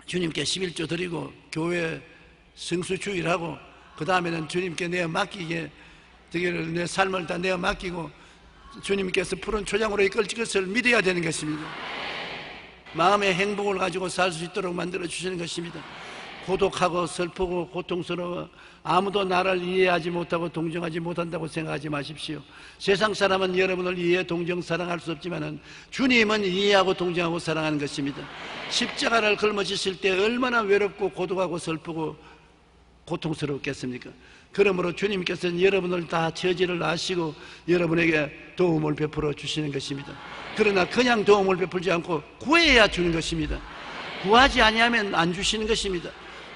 주님께 11조 드리고 교회 성수 주일하고 그 다음에는 주님께 내어 맡기게 되기를, 내 삶을 다 내어 맡기고 주님께서 푸른 초장으로 이끌 것을 믿어야 되는 것입니다. 마음의 행복을 가지고 살 수 있도록 만들어 주시는 것입니다. 고독하고 슬프고 고통스러워 아무도 나를 이해하지 못하고 동정하지 못한다고 생각하지 마십시오. 세상 사람은 여러분을 이해, 동정, 사랑할 수 없지만 주님은 이해하고 동정하고 사랑하는 것입니다. 십자가를 걸머지실 때 얼마나 외롭고 고독하고 슬프고 고통스럽겠습니까? 그러므로 주님께서는 여러분을 다 처지를 아시고 여러분에게 도움을 베풀어 주시는 것입니다. 그러나 그냥 도움을 베풀지 않고 구해야 주는 것입니다. 구하지 아니하면 안 주시는 것입니다.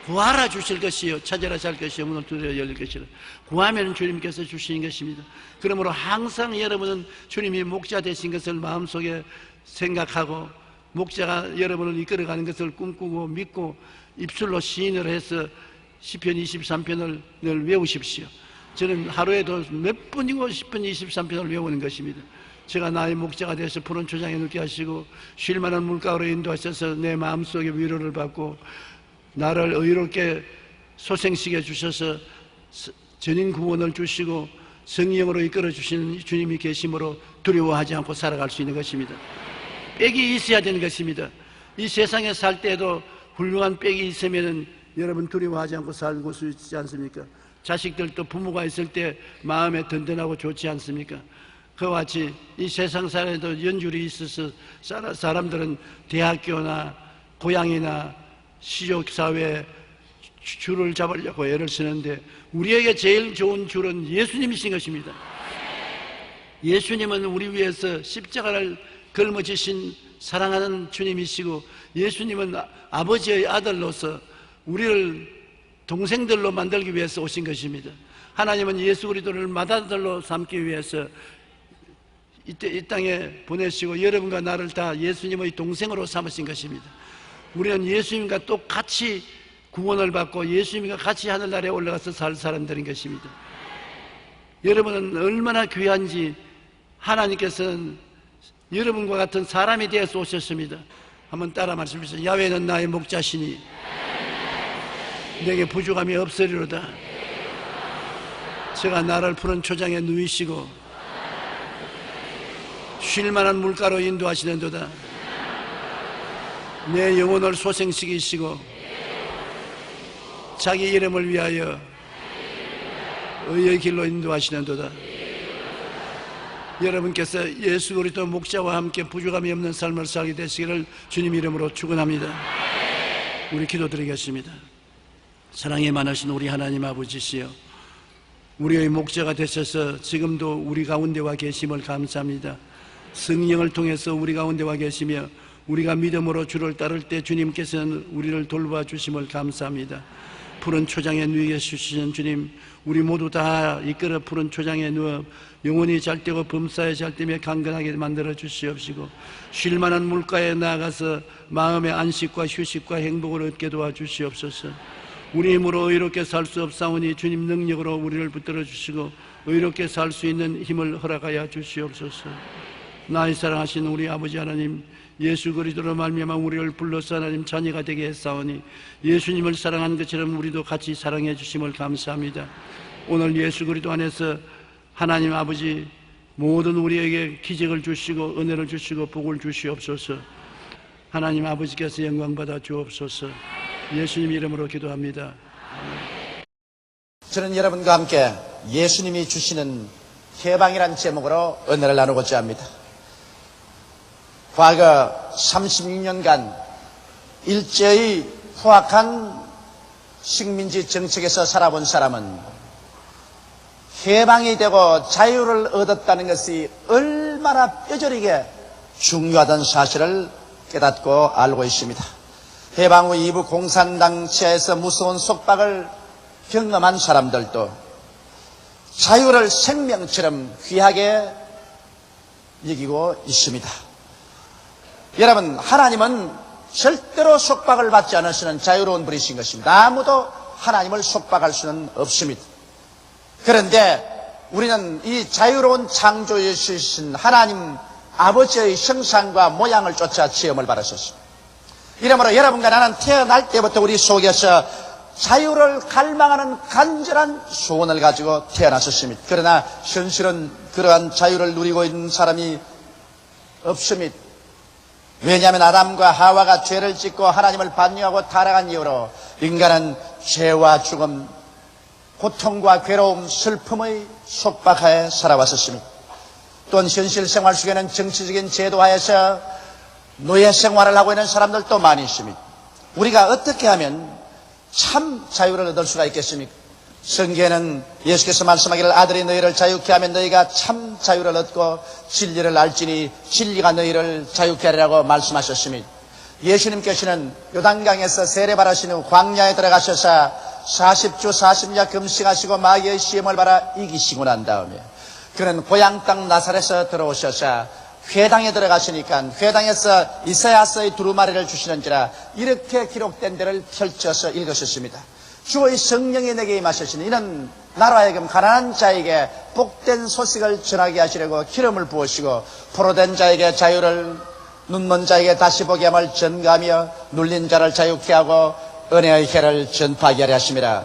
구하라 주실 것이요, 찾아라 잘 것이요, 문을 두드려 열릴 것이라. 구하면 주님께서 주시는 것입니다. 그러므로 항상 여러분은 주님이 목자 되신 것을 마음속에 생각하고 목자가 여러분을 이끌어가는 것을 꿈꾸고 믿고 입술로 시인을 해서 시편 23편을 늘 외우십시오. 저는 하루에도 몇 분이고 시편 23편을 외우는 것입니다. 제가 나의 목자가 되어서 푸른 초장에 눕게 하시고 쉴 만한 물가로 인도하셔서 내 마음속에 위로를 받고 나를 의롭게 소생시켜 주셔서 전인 구원을 주시고 성령으로 이끌어 주시는 주님이 계심으로 두려워하지 않고 살아갈 수 있는 것입니다. 빽이 있어야 되는 것입니다. 이 세상에 살 때도 훌륭한 빽이 있으면 여러분 두려워하지 않고 살고 수 있지 않습니까? 자식들도 부모가 있을 때 마음에 든든하고 좋지 않습니까? 그와 같이 이 세상 살에도 연줄이 있어서 사람들은 대학교나 고향이나 시족사회에 줄을 잡으려고 애를 쓰는데 우리에게 제일 좋은 줄은 예수님이신 것입니다. 예수님은 우리 위해서 십자가를 걸머지신 사랑하는 주님이시고 예수님은 아버지의 아들로서 우리를 동생들로 만들기 위해서 오신 것입니다. 하나님은 예수 그리스도를 맏아들로 삼기 위해서 이 땅에 보내시고 여러분과 나를 다 예수님의 동생으로 삼으신 것입니다. 우리는 예수님과 똑같이 구원을 받고 예수님과 같이 하늘나라에 올라가서 살 사람들인 것입니다. 여러분은 얼마나 귀한지 하나님께서는 여러분과 같은 사람이 되어서 오셨습니다. 한번 따라 말씀하시죠. 야훼는 나의 목자시니 내게 부족함이 없으리로다. 제가 나를 푸른 초장에 누이시고 쉴만한 물가로 인도하시는도다. 내 영혼을 소생시키시고 자기 이름을 위하여 의의 길로 인도하시는도다. 여러분께서 예수 그리스도 목자와 함께 부족함이 없는 삶을 살게 되시기를 주님 이름으로 축원합니다. 우리 기도드리겠습니다. 사랑이 많으신 우리 하나님 아버지시여, 우리의 목자가 되셔서 지금도 우리 가운데 와 계심을 감사합니다. 성령을 통해서 우리 가운데 와 계시며 우리가 믿음으로 주를 따를 때 주님께서는 우리를 돌봐 주심을 감사합니다. 푸른 초장에 누이게 주시는 주님, 우리 모두 다 이끌어 푸른 초장에 누워 영혼이 잘되고 범사에 잘되며 강건하게 만들어 주시옵시고 쉴 만한 물가에 나아가서 마음의 안식과 휴식과 행복을 얻게 도와주시옵소서. 우리 힘으로 의롭게 살 수 없사오니 주님 능력으로 우리를 붙들어 주시고 의롭게 살 수 있는 힘을 허락하여 주시옵소서. 나의 사랑하신 우리 아버지 하나님, 예수 그리스도로 말미암아 우리를 불러서 하나님 자녀가 되게 했사오니 예수님을 사랑한 것처럼 우리도 같이 사랑해 주심을 감사합니다. 오늘 예수 그리스도 안에서 하나님 아버지 모든 우리에게 기적을 주시고 은혜를 주시고 복을 주시옵소서. 하나님 아버지께서 영광받아 주옵소서. 예수님 이름으로 기도합니다. 저는 여러분과 함께 예수님이 주시는 해방이라는 제목으로 은혜를 나누고자 합니다. 과거 36년간 일제의 후악한 식민지 정책에서 살아본 사람은 해방이 되고 자유를 얻었다는 것이 얼마나 뼈저리게 중요하다는 사실을 깨닫고 알고 있습니다. 해방 후 이부 공산당 치하에서 무서운 속박을 경험한 사람들도 자유를 생명처럼 귀하게 여기고 있습니다. 여러분, 하나님은 절대로 속박을 받지 않으시는 자유로운 분이신 것입니다. 아무도 하나님을 속박할 수는 없습니다. 그런데 우리는 이 자유로운 창조주이신 하나님 아버지의 형상과 모양을 쫓아 지음을 받으셨습니다. 이러므로 여러분과 나는 태어날 때부터 우리 속에서 자유를 갈망하는 간절한 소원을 가지고 태어났었습니다. 그러나 현실은 그러한 자유를 누리고 있는 사람이 없습니다. 왜냐하면 아담과 하와가 죄를 짓고 하나님을 반역하고 타락한 이후로 인간은 죄와 죽음, 고통과 괴로움, 슬픔의 속박하에 살아왔었습니다. 또한 현실 생활 속에는 정치적인 제도하에서 노예 생활을 하고 있는 사람들도 많이 있습니다. 우리가 어떻게 하면 참 자유를 얻을 수가 있겠습니까? 성경에는 예수께서 말씀하기를 아들이 너희를 자유케 하면 너희가 참 자유를 얻고 진리를 알지니 진리가 너희를 자유케 하리라고 말씀하셨습니다. 예수님께서는 요단강에서 세례받으신 후 광야에 들어가셔서 40주 40야 금식하시고 마귀의 시험을 받아 이기시고 난 다음에 그는 고향 땅 나사렛에서 들어오셔서 회당에 들어가시니까 회당에서 이사야서의 두루마리를 주시는지라 이렇게 기록된 데를 펼쳐서 읽으셨습니다. 주의 성령이 내게 임하셨으니 이는 나로 하여금 가난한 자에게 복된 소식을 전하게 하시려고 기름을 부으시고 포로된 자에게 자유를, 눈먼 자에게 다시 보게 함을 전가하며 눌린 자를 자유케 하고 은혜의 해를 전파하게 하려 하심이라.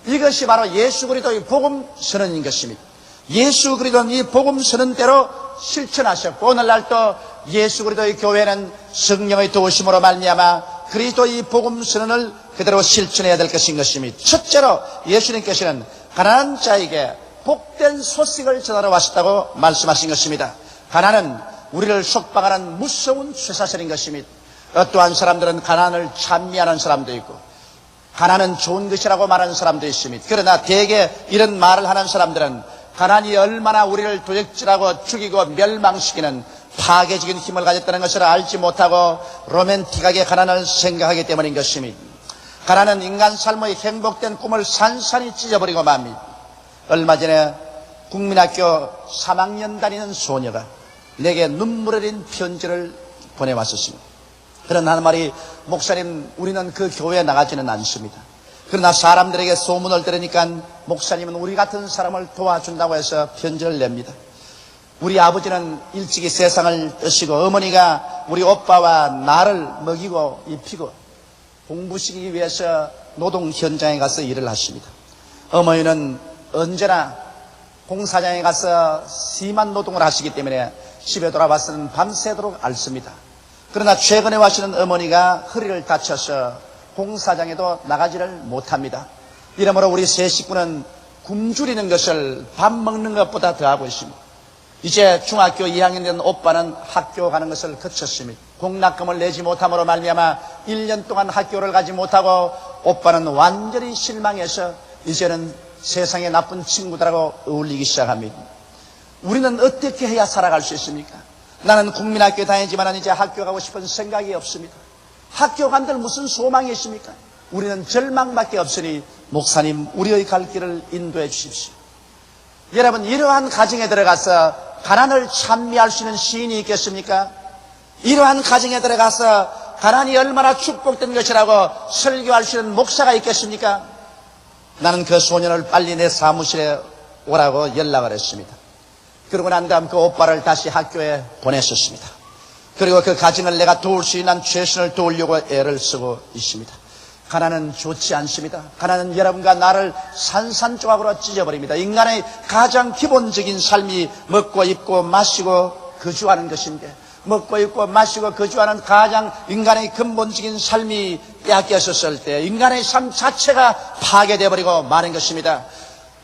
이것이 바로 예수 그리스도의 복음 선언인 것입니다. 예수 그리스도는 이 복음 선언대로 실천하셨고 오늘날도 예수 그리스도의 교회는 성령의 도우심으로 말미암아 그리스도의 복음 선언을 그대로 실천해야 될 것인 것입니다. 첫째로 예수님께서는 가난한 자에게 복된 소식을 전하러 왔다고 말씀하신 것입니다. 가난은 우리를 속박하는 무서운 쇠사슬인 것입니다. 어떠한 사람들은 가난을 찬미하는 사람도 있고 가난은 좋은 것이라고 말하는 사람도 있습니다. 그러나 대개 이런 말을 하는 사람들은 가난이 얼마나 우리를 도적질하고 죽이고 멸망시키는 파괴적인 힘을 가졌다는 것을 알지 못하고 로맨틱하게 가난을 생각하기 때문인 것입니다. 가난은 인간 삶의 행복된 꿈을 산산이 찢어버리고 맙니다. 얼마 전에 국민학교 3학년 다니는 소녀가 내게 눈물 흘린 편지를 보내왔었습니다. 그런 한 말이 목사님 우리는 그 교회에 나가지는 않습니다. 그러나 사람들에게 소문을 들으니까 목사님은 우리 같은 사람을 도와준다고 해서 편지를 냅니다. 우리 아버지는 일찍이 세상을 떠시고 어머니가 우리 오빠와 나를 먹이고 입히고 공부시키기 위해서 노동 현장에 가서 일을 하십니다. 어머니는 언제나 공사장에 가서 심한 노동을 하시기 때문에 집에 돌아와서는 밤새도록 앓습니다. 그러나 최근에 와시는 어머니가 허리를 다쳐서 공사장에도 나가지를 못합니다. 이러므로 우리 세 식구는 굶주리는 것을 밥 먹는 것보다 더하고 있습니다. 이제 중학교 2학년 된 오빠는 학교 가는 것을 그쳤습니다. 공납금을 내지 못함으로 말미암아 1년 동안 학교를 가지 못하고 오빠는 완전히 실망해서 이제는 세상에 나쁜 친구들하고 어울리기 시작합니다. 우리는 어떻게 해야 살아갈 수 있습니까? 나는 국민학교에 다니지만 이제 학교 가고 싶은 생각이 없습니다. 학교 간들 무슨 소망이 있습니까? 우리는 절망밖에 없으니 목사님 우리의 갈 길을 인도해 주십시오. 여러분 이러한 가정에 들어가서 가난을 찬미할 수 있는 시인이 있겠습니까? 이러한 가정에 들어가서 가난이 얼마나 축복된 것이라고 설교할 수 있는 목사가 있겠습니까? 나는 그 소년을 빨리 내 사무실에 오라고 연락을 했습니다. 그러고 난 다음 그 오빠를 다시 학교에 보냈었습니다. 그리고 그 가정을 내가 도울 수 있는 최선을 도우려고 애를 쓰고 있습니다. 가난은 좋지 않습니다. 가난은 여러분과 나를 산산조각으로 찢어버립니다. 인간의 가장 기본적인 삶이 먹고 입고 마시고 거주하는 것인데 먹고 입고 마시고 거주하는 가장 인간의 근본적인 삶이 빼앗겼었을 때 인간의 삶 자체가 파괴되어 버리고 마는 것입니다.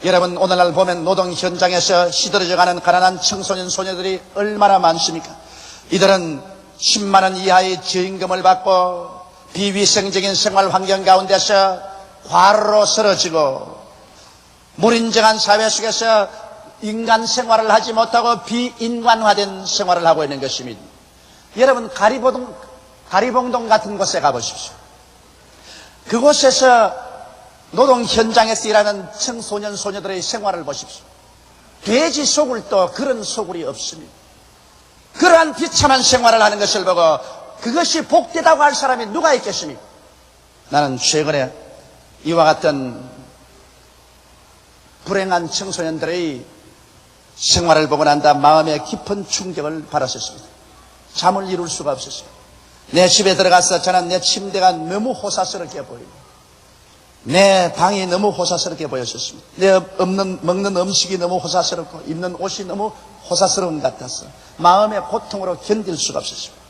여러분, 오늘날 보면 노동 현장에서 시들어져가는 가난한 청소년 소녀들이 얼마나 많습니까? 이들은 10만 원 이하의 저임금을 받고 비위생적인 생활 환경 가운데서 과로로 쓰러지고 불인정한 사회 속에서 인간 생활을 하지 못하고 비인간화된 생활을 하고 있는 것입니다. 여러분, 가리봉동 같은 곳에 가보십시오. 그곳에서 노동 현장에서 일하는 청소년 소녀들의 생활을 보십시오. 돼지 소굴도 그런 소굴이 없습니다. 그러한 비참한 생활을 하는 것을 보고 그것이 복되다고 할 사람이 누가 있겠습니까? 나는 최근에 이와 같은 불행한 청소년들의 생활을 보고 난 다음 마음에 깊은 충격을 받았었습니다. 잠을 이룰 수가 없었어요. 내 집에 들어가서 저는 내 침대가 너무 호사스럽게 보이고 내 방이 너무 호사스럽게 보였었습니다. 내 먹는 음식이 너무 호사스럽고 입는 옷이 너무 호사스러운 것 같아서 마음의 고통으로 견딜 수가 없었습니다.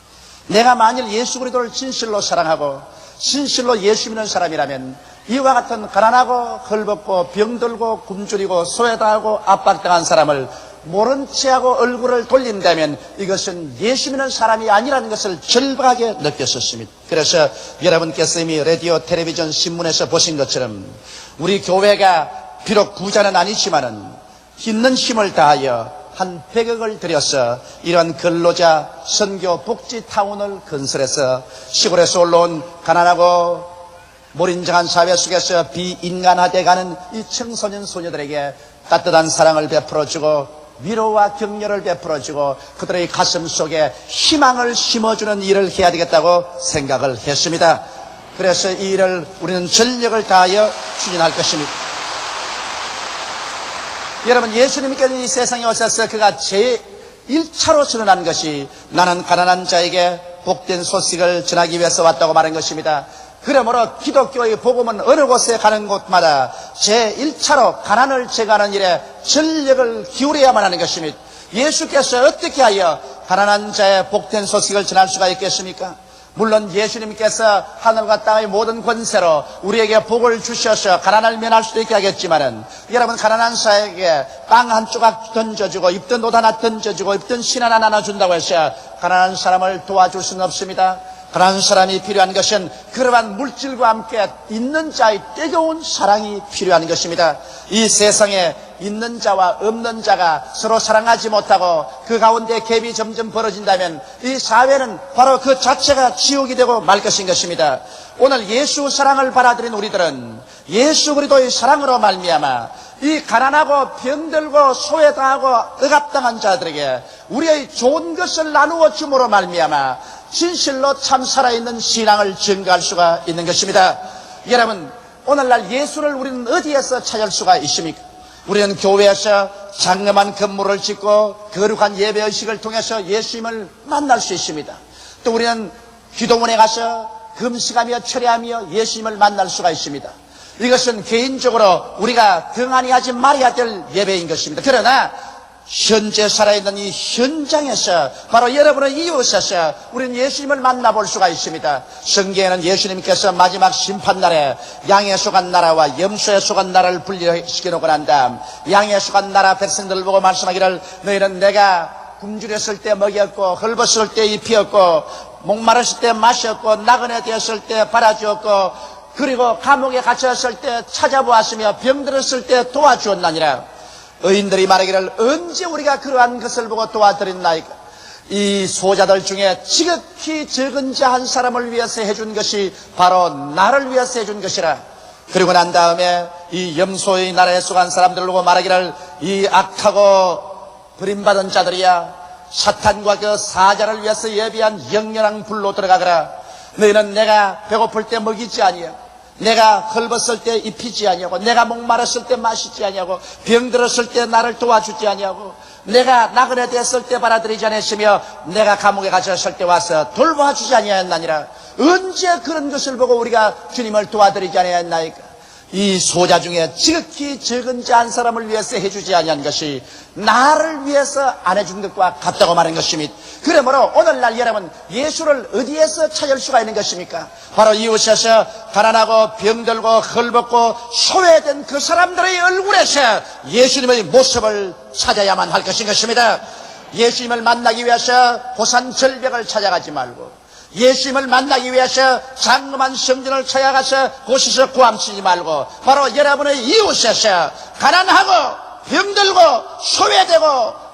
내가 만일 예수 그리스도를 진실로 사랑하고 진실로 예수 믿는 사람이라면 이와 같은 가난하고 헐벗고 병들고 굶주리고 소외당하고 압박당한 사람을 모른 체하고 얼굴을 돌린다면 이것은 예수 믿는 사람이 아니라는 것을 절박하게 느꼈었습니다. 그래서 여러분께서 이미 라디오, 텔레비전, 신문에서 보신 것처럼 우리 교회가 비록 부자는 아니지만은 있는 힘을 다하여 한 100억을 들여서 이런 근로자 선교 복지타운을 건설해서 시골에서 올라온 가난하고 몰인정한 사회 속에서 비인간화되어가는 이 청소년 소녀들에게 따뜻한 사랑을 베풀어주고 위로와 격려를 베풀어주고 그들의 가슴 속에 희망을 심어주는 일을 해야 되겠다고 생각을 했습니다. 그래서 이 일을 우리는 전력을 다하여 추진할 것입니다. 여러분, 예수님께서 이 세상에 오셔서 그가 제1차로 선언한 것이 나는 가난한 자에게 복된 소식을 전하기 위해서 왔다고 말한 것입니다. 그러므로 기독교의 복음은 어느 곳에 가는 곳마다 제1차로 가난을 제거하는 일에 전력을 기울여야만 하는 것입니다. 예수께서 어떻게 하여 가난한 자의 복된 소식을 전할 수가 있겠습니까? 물론 예수님께서 하늘과 땅의 모든 권세로 우리에게 복을 주셔서 가난을 면할 수도 있게 하겠지만은 여러분, 가난한 사에게 빵 한 조각 던져주고 입던 옷 하나 던져주고 입던 신 하나 나눠준다고 해서 가난한 사람을 도와줄 수는 없습니다. 가난한 사람이 필요한 것은 그러한 물질과 함께 있는 자의 뜨거운 사랑이 필요한 것입니다. 이 세상에 있는 자와 없는 자가 서로 사랑하지 못하고 그 가운데 갭이 점점 벌어진다면 이 사회는 바로 그 자체가 지옥이 되고 말 것인 것입니다. 오늘 예수 사랑을 받아들인 우리들은 예수 그리스도의 사랑으로 말미암아 이 가난하고 병들고 소외당하고 억압당한 자들에게 우리의 좋은 것을 나누어 줌으로 말미암아 진실로 참 살아있는 신앙을 증거할 수가 있는 것입니다. 여러분, 오늘날 예수를 우리는 어디에서 찾을 수가 있습니까? 우리는 교회에서 장엄한 건물을 짓고 거룩한 예배의식을 통해서 예수님을 만날 수 있습니다. 또 우리는 기도원에 가서 금식하며 철회하며 예수님을 만날 수가 있습니다. 이것은 개인적으로 우리가 등한히 하지 말아야 될 예배인 것입니다. 그러나 현재 살아있는 이 현장에서 바로 여러분의 이웃에서 우리는 예수님을 만나볼 수가 있습니다. 성경에는 예수님께서 마지막 심판날에 양에 속한 나라와 염소에 속한 나라를 분리시켜놓고 난 다음 양에 속한 나라 백성들을 보고 말씀하기를 너희는 내가 굶주렸을 때 먹였고 헐벗을 때 입히었고 목마르실 때 마셨고 나그네 되었을 때 바라주었고 그리고 감옥에 갇혔을 때 찾아보았으며 병들었을 때 도와주었나니라. 의인들이 말하기를 언제 우리가 그러한 것을 보고 도와드렸나이까. 이 소자들 중에 지극히 적은 자 한 사람을 위해서 해준 것이 바로 나를 위해서 해준 것이라. 그리고 난 다음에 이 염소의 나라에 속한 사람들을 보고 말하기를 이 악하고 버림받은 자들이야 사탄과 그 사자를 위해서 예비한 영원한 불로 들어가거라. 너희는 내가 배고플 때 먹이지 아니하고 내가 헐벗을 때 입히지 아니하고 내가 목마르실 때 마시지 아니하고 병들었을 때 나를 도와주지 아니하고 내가 나그네 됐을 때 받아들이지 않았으며 내가 감옥에 갇혔을 때 와서 돌봐주지 아니하였나니라. 언제 그런 것을 보고 우리가 주님을 도와드리지 아니하였나이까. 이 소자 중에 지극히 적은 자 한 사람을 위해서 해주지 아니한 것이 나를 위해서 안 해준 것과 같다고 말하는 것입니다. 그러므로 오늘날 여러분 예수를 어디에서 찾을 수가 있는 것입니까? 바로 이웃에서 가난하고 병들고 헐벗고 소외된 그 사람들의 얼굴에서 예수님의 모습을 찾아야만 할 것인 것입니다. 예수님을 만나기 위해서 고산 절벽을 찾아가지 말고, 예수님을 만나기 위해서 장엄한 성전을 찾아가서 곳에서 구함치지 말고, 바로 여러분의 이웃에서 가난하고 병들고 소외되고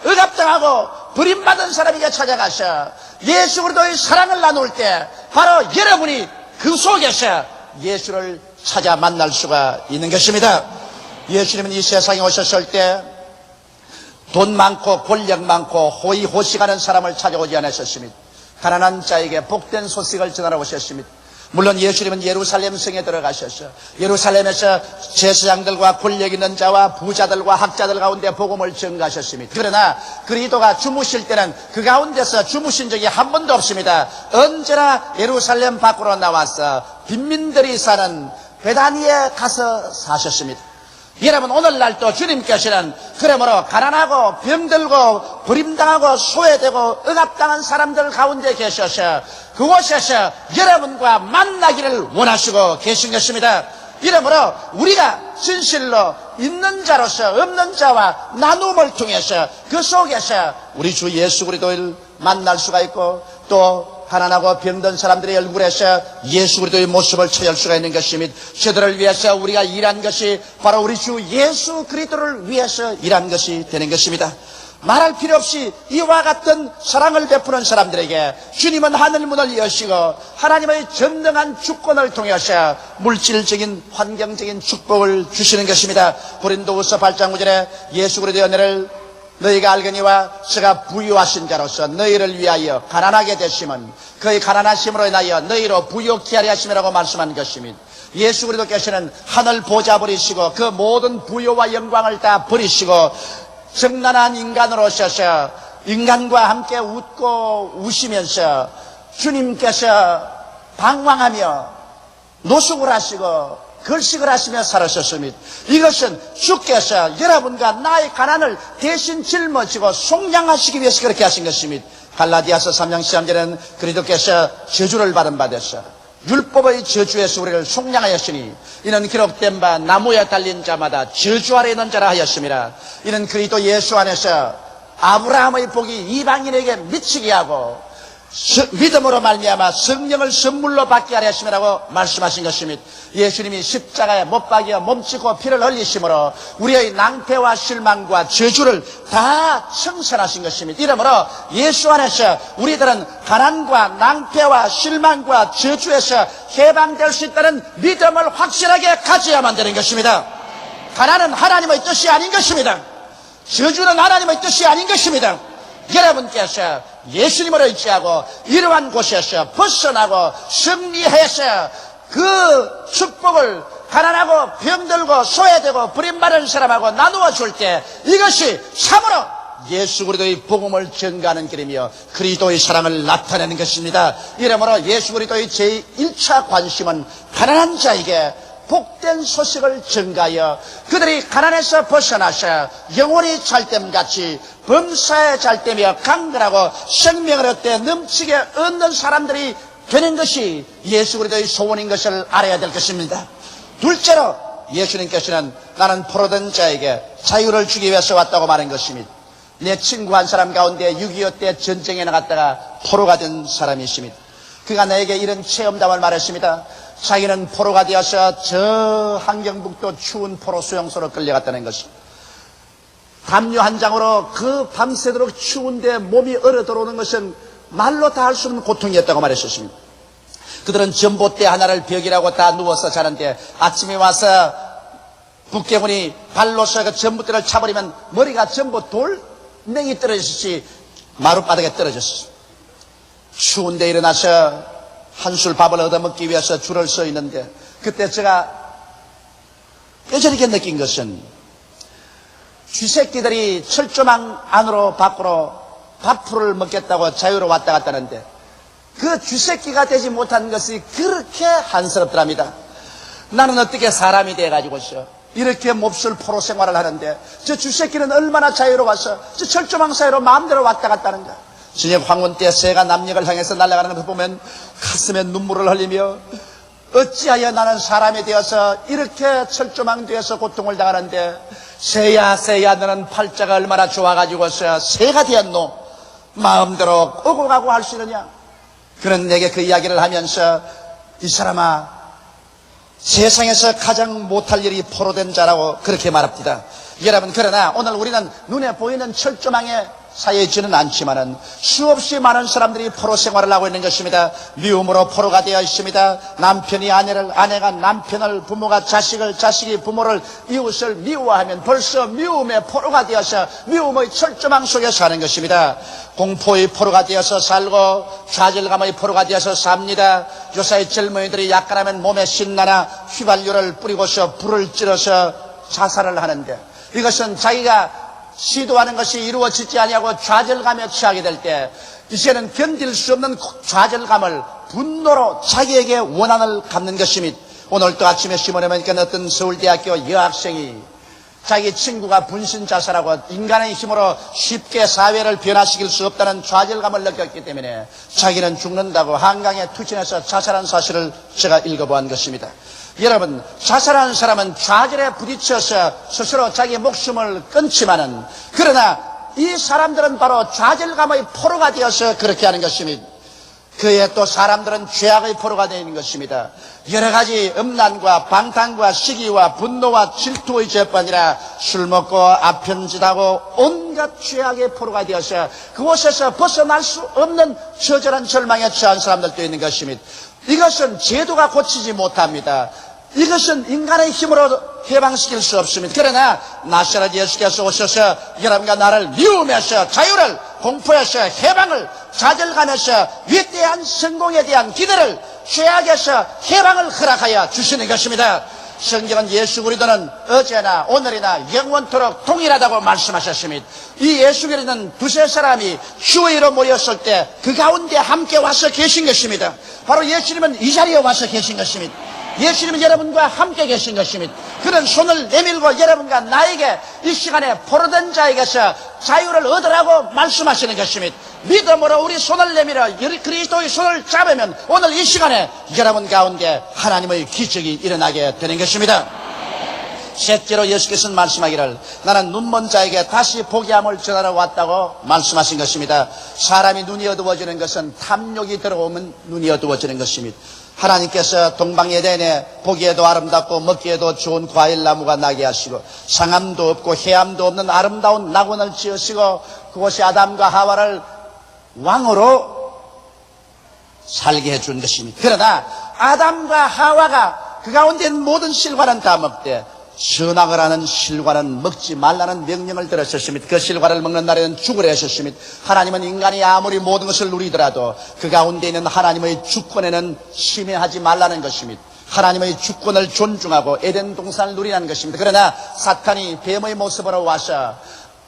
억압당하고 버림받은 사람에게 찾아가서 예수 그리스도의 사랑을 나눌 때 바로 여러분이 그 속에서 예수를 찾아 만날 수가 있는 것입니다. 예수님은 이 세상에 오셨을 때 돈 많고 권력 많고 호의호식하는 사람을 찾아오지 않으셨습니다. 가난한 자에게 복된 소식을 전하러 오셨습니다. 물론 예수님은 예루살렘 성에 들어가셔서 예루살렘에서 제사장들과 권력 있는 자와 부자들과 학자들 가운데 복음을 전가하셨습니다. 그러나 그리스도가 주무실 때는 그 가운데서 주무신 적이 한 번도 없습니다. 언제나 예루살렘 밖으로 나와서 빈민들이 사는 베다니에 가서 사셨습니다. 여러분 오늘날도 주님께서는 그러므로 가난하고 병들고 버림당하고 소외되고 억압당한 사람들 가운데 계셔서 그곳에서 여러분과 만나기를 원하시고 계신 것입니다. 이러므로 우리가 진실로 있는 자로서 없는 자와 나눔을 통해서 그 속에서 우리 주 예수 그리스도를 만날 수가 있고, 또 가난하고 병든 사람들의 얼굴에서 예수 그리스도의 모습을 찾을 수가 있는 것입니다. 저들을 위해서 우리가 일한 것이 바로 우리 주 예수 그리스도를 위해서 일한 것이 되는 것입니다. 말할 필요 없이 이와 같은 사랑을 베푸는 사람들에게 주님은 하늘문을 여시고 하나님의 전능한 주권을 통해서 물질적인 환경적인 축복을 주시는 것입니다. 고린도후서 8장 9절에 예수 그리스도의 은혜를 너희가 알거니와 저가 부유하신 자로서 너희를 위하여 가난하게 되심은 그의 가난하심으로 인하여 너희로 부유케 하려 하심이라고 말씀한 것입니다. 예수 그리스도께서는 하늘 보좌 버리시고 그 모든 부요와 영광을 다 버리시고 정난한 인간으로 오셔서 인간과 함께 웃고 우시면서 주님께서 방황하며 노숙을 하시고 걸식을 하시며 살으셨습니다. 이것은 주께서 여러분과 나의 가난을 대신 짊어지고 속량하시기 위해서 그렇게 하신 것입니다. 갈라디아서 3장 13절에는 그리스도께서 저주를 받은 바 되사 율법의 저주에서 우리를 속량하였으니 이는 기록된 바 나무에 달린 자마다 저주 아래 있는 자라 하였습니다. 이는 그리스도 예수 안에서 아브라함의 복이 이방인에게 미치게 하고 믿음으로 말미암아 성령을 선물로 받게 하려 하심이라고 말씀하신 것입니다. 예수님이 십자가에 못 박여 몸치고 피를 흘리심으로 우리의 낭패와 실망과 저주를 다 청산하신 것입니다. 이러므로 예수 안에서 우리들은 가난과 낭패와 실망과 저주에서 해방될 수 있다는 믿음을 확실하게 가져야만 되는 것입니다. 가난은 하나님의 뜻이 아닌 것입니다. 저주는 하나님의 뜻이 아닌 것입니다. 여러분께서 예수님을 의지하고 이러한 곳에서 벗어나고 승리해서 그 축복을 가난하고 병들고 소외되고 버림받은 사람하고 나누어 줄 때 이것이 참으로 예수 그리스도의 복음을 전가하는 길이며 그리스도의 사랑을 나타내는 것입니다. 이러므로 예수 그리스도의 제1차 관심은 가난한 자에게 복된 소식을 전가하여 그들이 가난에서 벗어나서 영혼이 잘됨같이 범사에 잘되며 강건하고 생명을 얻되 넘치게 얻는 사람들이 되는 것이 예수 그리스도의 소원인 것을 알아야 될 것입니다. 둘째로 예수님께서는 나는 포로된 자에게 자유를 주기 위해서 왔다고 말한 것입니다. 내 친구 한 사람 가운데 6.25 때 전쟁에 나갔다가 포로가 된 사람이 있습니다. 그가 나에게 이런 체험담을 말했습니다. 자기는 포로가 되어서 저 함경북도 추운 포로 수용소로 끌려갔다는 것입니다. 담요 한 장으로 그 밤새도록 추운데 몸이 얼어 들어오는 것은 말로 다 할 수 없는 고통이었다고 말했었습니다. 그들은 전봇대 하나를 벽이라고 다 누워서 자는데 아침에 와서 북괴군이 발로서 그 전봇대를 차버리면 머리가 전부 돌멩이 떨어졌듯이 마룻바닥에 떨어졌어요. 추운데 일어나서 한술 밥을 얻어먹기 위해서 줄을 서 있는데 그때 제가 뼈저리게 느낀 것은 쥐새끼들이 철조망 안으로 밖으로 밥풀을 먹겠다고 자유로 왔다 갔다 하는데 그 쥐새끼가 되지 못한 것이 그렇게 한스럽더랍니다. 나는 어떻게 사람이 돼가지고서 이렇게 몹쓸 포로 생활을 하는데 저 주새끼는 얼마나 자유로워서 저 철조망 사이로 마음대로 왔다 갔다 하는가. 저녁 황혼 때 새가 남녘을 향해서 날아가는 것을 보면 가슴에 눈물을 흘리며 어찌하여 나는 사람이 되어서 이렇게 철조망 뒤에서 고통을 당하는데 새야 새야 너는 팔자가 얼마나 좋아가지고서 새가 되었노. 마음대로 오고 가고 할 수 있느냐. 그는 내게 그 이야기를 하면서 이 사람아 세상에서 가장 못할 일이 포로된 자라고 그렇게 말합니다. 여러분, 그러나 오늘 우리는 눈에 보이는 철조망에 사여지는 않지만은 수없이 많은 사람들이 포로 생활을 하고 있는 것입니다. 미움으로 포로가 되어 있습니다. 남편이 아내를, 아내가 남편을, 부모가 자식을, 자식이 부모를, 이웃을 미워하면 벌써 미움의 포로가 되어서 미움의 철조망 속에 사는 것입니다. 공포의 포로가 되어서 살고 좌절감의 포로가 되어서 삽니다. 요새 젊은이들이 약간하면 몸에 신나나 휘발유를 뿌리고서 불을 찔러서 자살을 하는데 이것은 자기가 시도하는 것이 이루어지지 아니하고 좌절감에 취하게 될 때 이제는 견딜 수 없는 좌절감을 분노로 자기에게 원한을 갖는 것입니다. 오늘 또 아침에 신문에 보니까 어떤 서울대학교 여학생이 자기 친구가 분신 자살하고 인간의 힘으로 쉽게 사회를 변화시킬 수 없다는 좌절감을 느꼈기 때문에 자기는 죽는다고 한강에 투신해서 자살한 사실을 제가 읽어보았던 것입니다. 여러분, 자살하는 사람은 좌절에 부딪혀서 스스로 자기 목숨을 끊지만은 그러나 이 사람들은 바로 좌절감의 포로가 되어서 그렇게 하는 것입니다. 그에 또 사람들은 죄악의 포로가 되는 것입니다. 여러 가지 음란과 방탕과 시기와 분노와 질투의 죄뿐이라 술 먹고 아편짓하고 온갖 죄악의 포로가 되어서 그곳에서 벗어날 수 없는 처절한 절망에 처한 사람들도 있는 것입니다. 이것은 제도가 고치지 못합니다. 이것은 인간의 힘으로 해방시킬 수 없습니다. 그러나 나사렛 예수께서 오셔서 여러분과 나를 미움에서 자유를, 공포에서 해방을, 좌절감에서 위대한 성공에 대한 기대를, 죄악에서 해방을 허락하여 주시는 것입니다. 성경은 예수 그리스도는 어제나 오늘이나 영원토록 동일하다고 말씀하셨습니다. 이 예수 그리스도는 두세 사람이 주의로 모였을 때 그 가운데 함께 와서 계신 것입니다. 바로 예수님은 이 자리에 와서 계신 것입니다. 예수님은 여러분과 함께 계신 것입니다. 그런 손을 내밀고 여러분과 나에게 이 시간에 포로된 자에게서 자유를 얻으라고 말씀하시는 것입니다. 믿음으로 우리 손을 내밀어 그리스도의 손을 잡으면 오늘 이 시간에 여러분 가운데 하나님의 기적이 일어나게 되는 것입니다. 셋째로 예수께서는 말씀하기를 나는 눈먼 자에게 다시 보게 함을 전하러 왔다고 말씀하신 것입니다. 사람이 눈이 어두워지는 것은 탐욕이 들어오면 눈이 어두워지는 것입니다. 하나님께서 동방에덴에 보기에도 아름답고 먹기에도 좋은 과일나무가 나게 하시고 상함도 없고 해함도 없는 아름다운 낙원을 지으시고 그곳에 아담과 하와를 왕으로 살게 해준 것입니다. 그러나 아담과 하와가 그 가운데 있는 모든 실과는 다 먹되 선악을 하는 실과는 먹지 말라는 명령을 들으셨습니다. 그 실과를 먹는 날에는 죽으라 하셨습니다. 하나님은 인간이 아무리 모든 것을 누리더라도 그 가운데 있는 하나님의 주권에는 침해하지 말라는 것입니다. 하나님의 주권을 존중하고 에덴 동산을 누리라는 것입니다. 그러나 사탄이 뱀의 모습으로 와서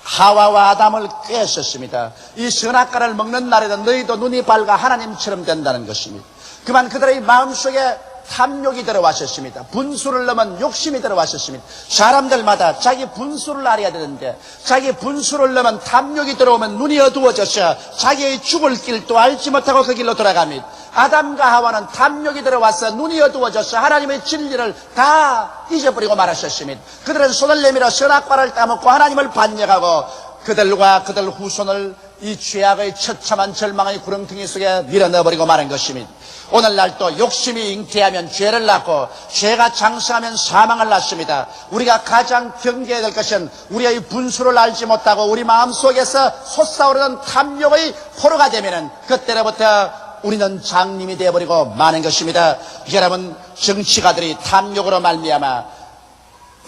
하와와 아담을 꾀셨습니다. 이 선악과를 먹는 날에는 너희도 눈이 밝아 하나님처럼 된다는 것입니다. 그만 그들의 마음속에 탐욕이 들어왔었습니다. 분수를 넘은 욕심이 들어왔었습니다. 사람들마다 자기 분수를 알아야 되는데 자기 분수를 넘은 탐욕이 들어오면 눈이 어두워져서 자기의 죽을 길도 알지 못하고 그 길로 돌아갑니다. 아담과 하와는 탐욕이 들어와서 눈이 어두워져서 하나님의 진리를 다 잊어버리고 말았었습니다. 그들은 손을 내밀어 선악과를 따먹고 하나님을 반역하고 그들과 그들 후손을 이 죄악의 처참한 절망의 구렁텅이 속에 밀어넣어버리고 마는 것입니다. 오늘날 또 욕심이 잉태하면 죄를 낳고 죄가 장성하면 사망을 낳습니다. 우리가 가장 경계해야 될 것은 우리의 분수를 알지 못하고 우리 마음속에서 솟아오르는 탐욕의 포로가 되면은 그때로부터 우리는 장님이 되어버리고 마는 것입니다. 여러분, 정치가들이 탐욕으로 말미암아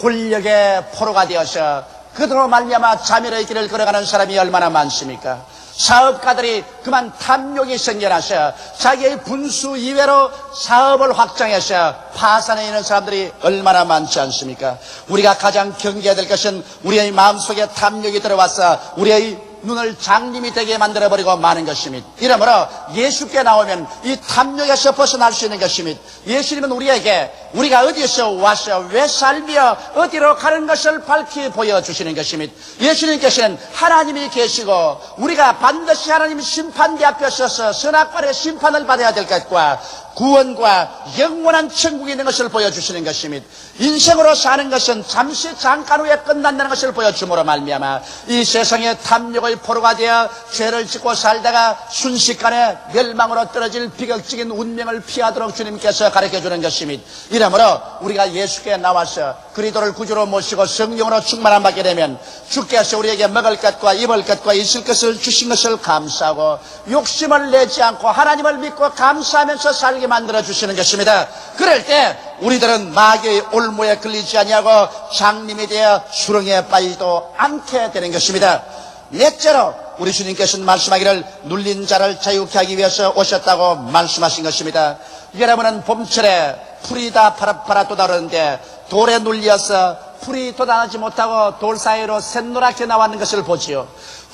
권력의 포로가 되어서 그들로 말미암아 자멸의 길을 걸어가는 사람이 얼마나 많습니까? 사업가들이 그만 탐욕이 생겨나서 자기의 분수 이외로 사업을 확장해서 파산해 있는 사람들이 얼마나 많지 않습니까? 우리가 가장 경계해야 될 것은 우리의 마음속에 탐욕이 들어와서 우리의 눈을 장님이 되게 만들어버리고 마는 것입니다. 이러므로 예수께 나오면 이 탐욕에서 벗어날 수 있는 것입니다. 예수님은 우리에게 우리가 어디서 와서 왜 살며 어디로 가는 것을 밝히 보여주시는 것입니다. 예수님께서는 하나님이 계시고 우리가 반드시 하나님 심판대 앞에 서서 선악과의 심판을 받아야 될 것과 구원과 영원한 천국이 있는 것을 보여주시는 것입니다. 인생으로 사는 것은 잠시 잠깐 후에 끝난다는 것을 보여줌으로 말미암아 이 세상의 탐욕의 포로가 되어 죄를 짓고 살다가 순식간에 멸망으로 떨어질 비극적인 운명을 피하도록 주님께서 가르쳐주는 것입니다. 이러므로 우리가 예수께 나와서 그리스도를 구주로 모시고 성령으로 충만함 받게 되면 주께서 우리에게 먹을 것과 입을 것과 있을 것을 주신 것을 감사하고 욕심을 내지 않고 하나님을 믿고 감사하면서 살게 만들어 주시는 것입니다. 그럴 때 우리들은 마귀의 올무에 걸리지 아니하고 장님이 되어 수렁에 빠지도 않게 되는 것입니다. 넷째로 우리 주님께서는 말씀하기를 눌린 자를 자유케 하기 위해서 오셨다고 말씀하신 것입니다. 여러분은 봄철에 풀이 다 파랗파랗 돋아오르는데 돌에 눌려서 풀이 돋아나지 못하고 돌 사이로 샛노랗게 나왔는 것을 보지요.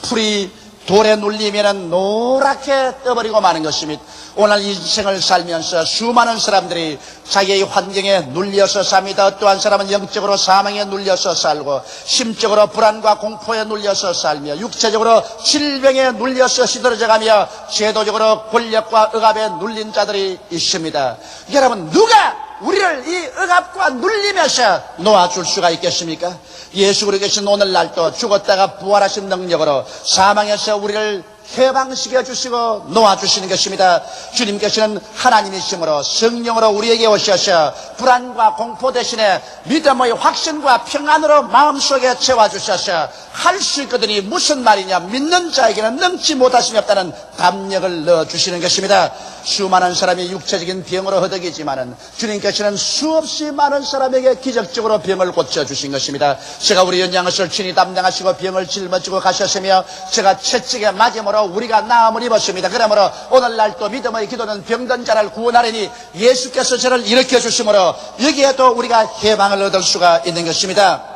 풀이 돌에 눌리면 노랗게 떠버리고 마는 것입니다. 오늘 인생을 살면서 수많은 사람들이 자기의 환경에 눌려서 삽니다. 어떠한 사람은 영적으로 사망에 눌려서 살고 심적으로 불안과 공포에 눌려서 살며 육체적으로 질병에 눌려서 시들어져가며 제도적으로 권력과 억압에 눌린 자들이 있습니다. 여러분, 누가 우리를 이 억압과 눌리면서 놓아줄 수가 있겠습니까? 예수 그리스도께서는 오늘날도 죽었다가 부활하신 능력으로 사망에서 우리를 해방시켜 주시고 놓아주시는 것입니다. 주님께서는 하나님이심으로 성령으로 우리에게 오셔서 불안과 공포 대신에 믿음의 확신과 평안으로 마음속에 채워주셔서 할 수 있거든이 무슨 말이냐, 믿는 자에게는 능치 못하심이 없다는 담력을 넣어주시는 것입니다. 수많은 사람이 육체적인 병으로 허덕이지만은 주님께서는 수없이 많은 사람에게 기적적으로 병을 고쳐주신 것입니다. 제가 우리 연양을 친히 담당하시고 병을 짊어지고 가셨으며 제가 채찍에 맞음으로 우리가 나음을 입었습니다. 그러므로 오늘날 또 믿음의 기도는 병든 자를 구원하려니 예수께서 저를 일으켜 주심으로 여기에도 우리가 해방을 얻을 수가 있는 것입니다.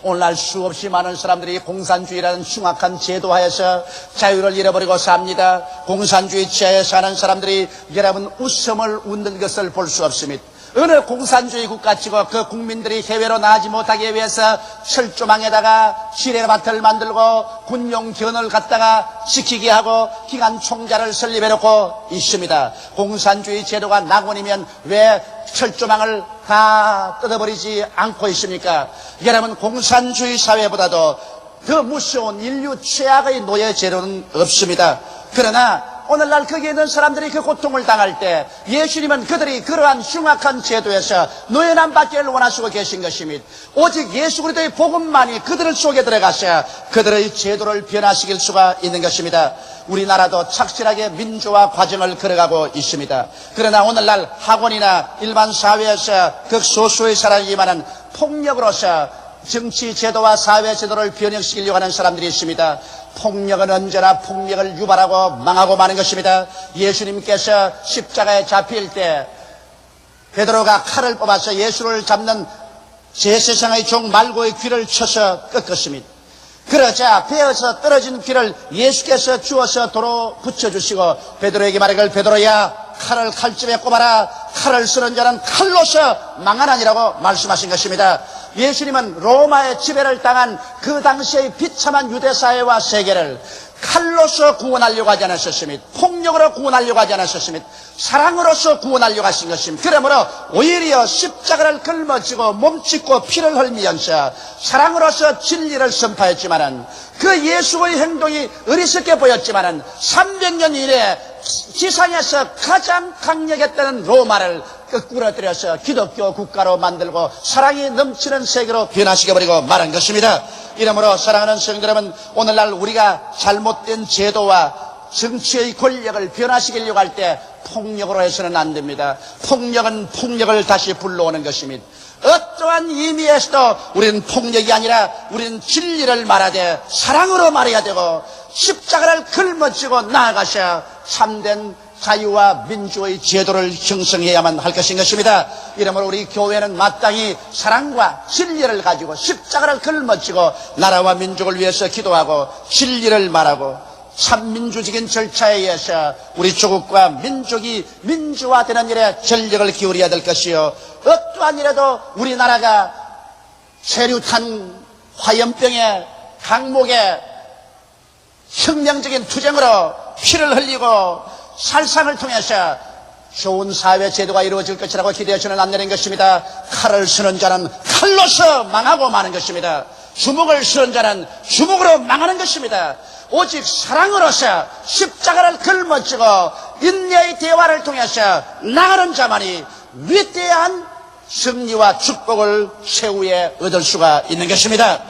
오늘날 수없이 많은 사람들이 공산주의라는 흉악한 제도하에서 자유를 잃어버리고 삽니다. 공산주의 체에 사는 사람들이 여러분 웃음을 웃는 것을 볼 수 없습니다. 어느 공산주의 국가 치고 그 국민들이 해외로 나가지 못하기 위해서 철조망에다가 지뢰밭을 만들고 군용견을 갖다가 지키게 하고 기관 총자를 설립해놓고 있습니다. 공산주의 제도가 낙원이면 왜 철조망을 다 뜯어버리지 않고 있습니까? 여러분, 공산주의 사회보다도 더 무서운 인류 최악의 노예 제도는 없습니다. 그러나 오늘날 거기에 있는 사람들이 그 고통을 당할 때 예수님은 그들이 그러한 흉악한 제도에서 노예남 받기를 원하시고 계신 것입니다. 오직 예수 그리스도의 복음만이 그들 속에 들어가서 그들의 제도를 변화시킬 수가 있는 것입니다. 우리나라도 착실하게 민주화 과정을 걸어가고 있습니다. 그러나 오늘날 학원이나 일반 사회에서 극소수의 사람이지만은 폭력으로서 정치 제도와 사회 제도를 변형시키려고 하는 사람들이 있습니다. 폭력은 언제나 폭력을 유발하고 망하고 마는 것입니다. 예수님께서 십자가에 잡힐 때 베드로가 칼을 뽑아서 예수를 잡는 제세상의 종 말고의 귀를 쳐서 꺾었습니다. 그러자 베어서 떨어진 귀를 예수께서 주어서 도로 붙여주시고 베드로에게 말하기를 베드로야 칼을 칼집에 꼽아라. 칼을 쓰는 자는 칼로서 망하나니라고 말씀하신 것입니다. 예수님은 로마의 지배를 당한 그 당시의 비참한 유대사회와 세계를 칼로서 구원하려고 하지 않으셨습니다. 폭력으로 구원하려고 하지 않으셨습니다. 사랑으로서 구원하려고 하신 것입니다. 그러므로 오히려 십자가를 걸머지고 몸짓고 피를 흘리면서 사랑으로서 진리를 선포했지만은 그 예수의 행동이 어리석게 보였지만은 300년 이래 지상에서 가장 강력했다는 로마를 끄꾸러뜨려서 기독교 국가로 만들고 사랑이 넘치는 세계로 변화시켜버리고 말한 것입니다. 이러므로 사랑하는 성도 여러분, 오늘날 우리가 잘못된 제도와 정치의 권력을 변화시키려고 할 때 폭력으로 해서는 안 됩니다. 폭력은 폭력을 다시 불러오는 것입니다. 어떠한 의미에서도 우리는 폭력이 아니라 우리는 진리를 말하되 사랑으로 말해야 되고 십자가를 걸머쥐고 나아가셔 참된 자유와 민주의 제도를 형성해야만 할 것인 것입니다. 이러므로 우리 교회는 마땅히 사랑과 진리를 가지고 십자가를 걸머쥐고 나라와 민족을 위해서 기도하고 진리를 말하고 참민주적인 절차에 의해서 우리 조국과 민족이 민주화되는 일에 전력을 기울여야 될 것이요, 어떠한 일에도 우리나라가 체류탄 화염병의 강목에 혁명적인 투쟁으로 피를 흘리고 살상을 통해서 좋은 사회 제도가 이루어질 것이라고 기대하시는 안 내린 것입니다. 칼을 쓰는 자는 칼로서 망하고 마는 것입니다. 주먹을 쓰는 자는 주먹으로 망하는 것입니다. 오직 사랑으로서 십자가를 걸머쥐고 인내의 대화를 통해서 나가는 자만이 위대한 승리와 축복을 최후에 얻을 수가 있는 것입니다.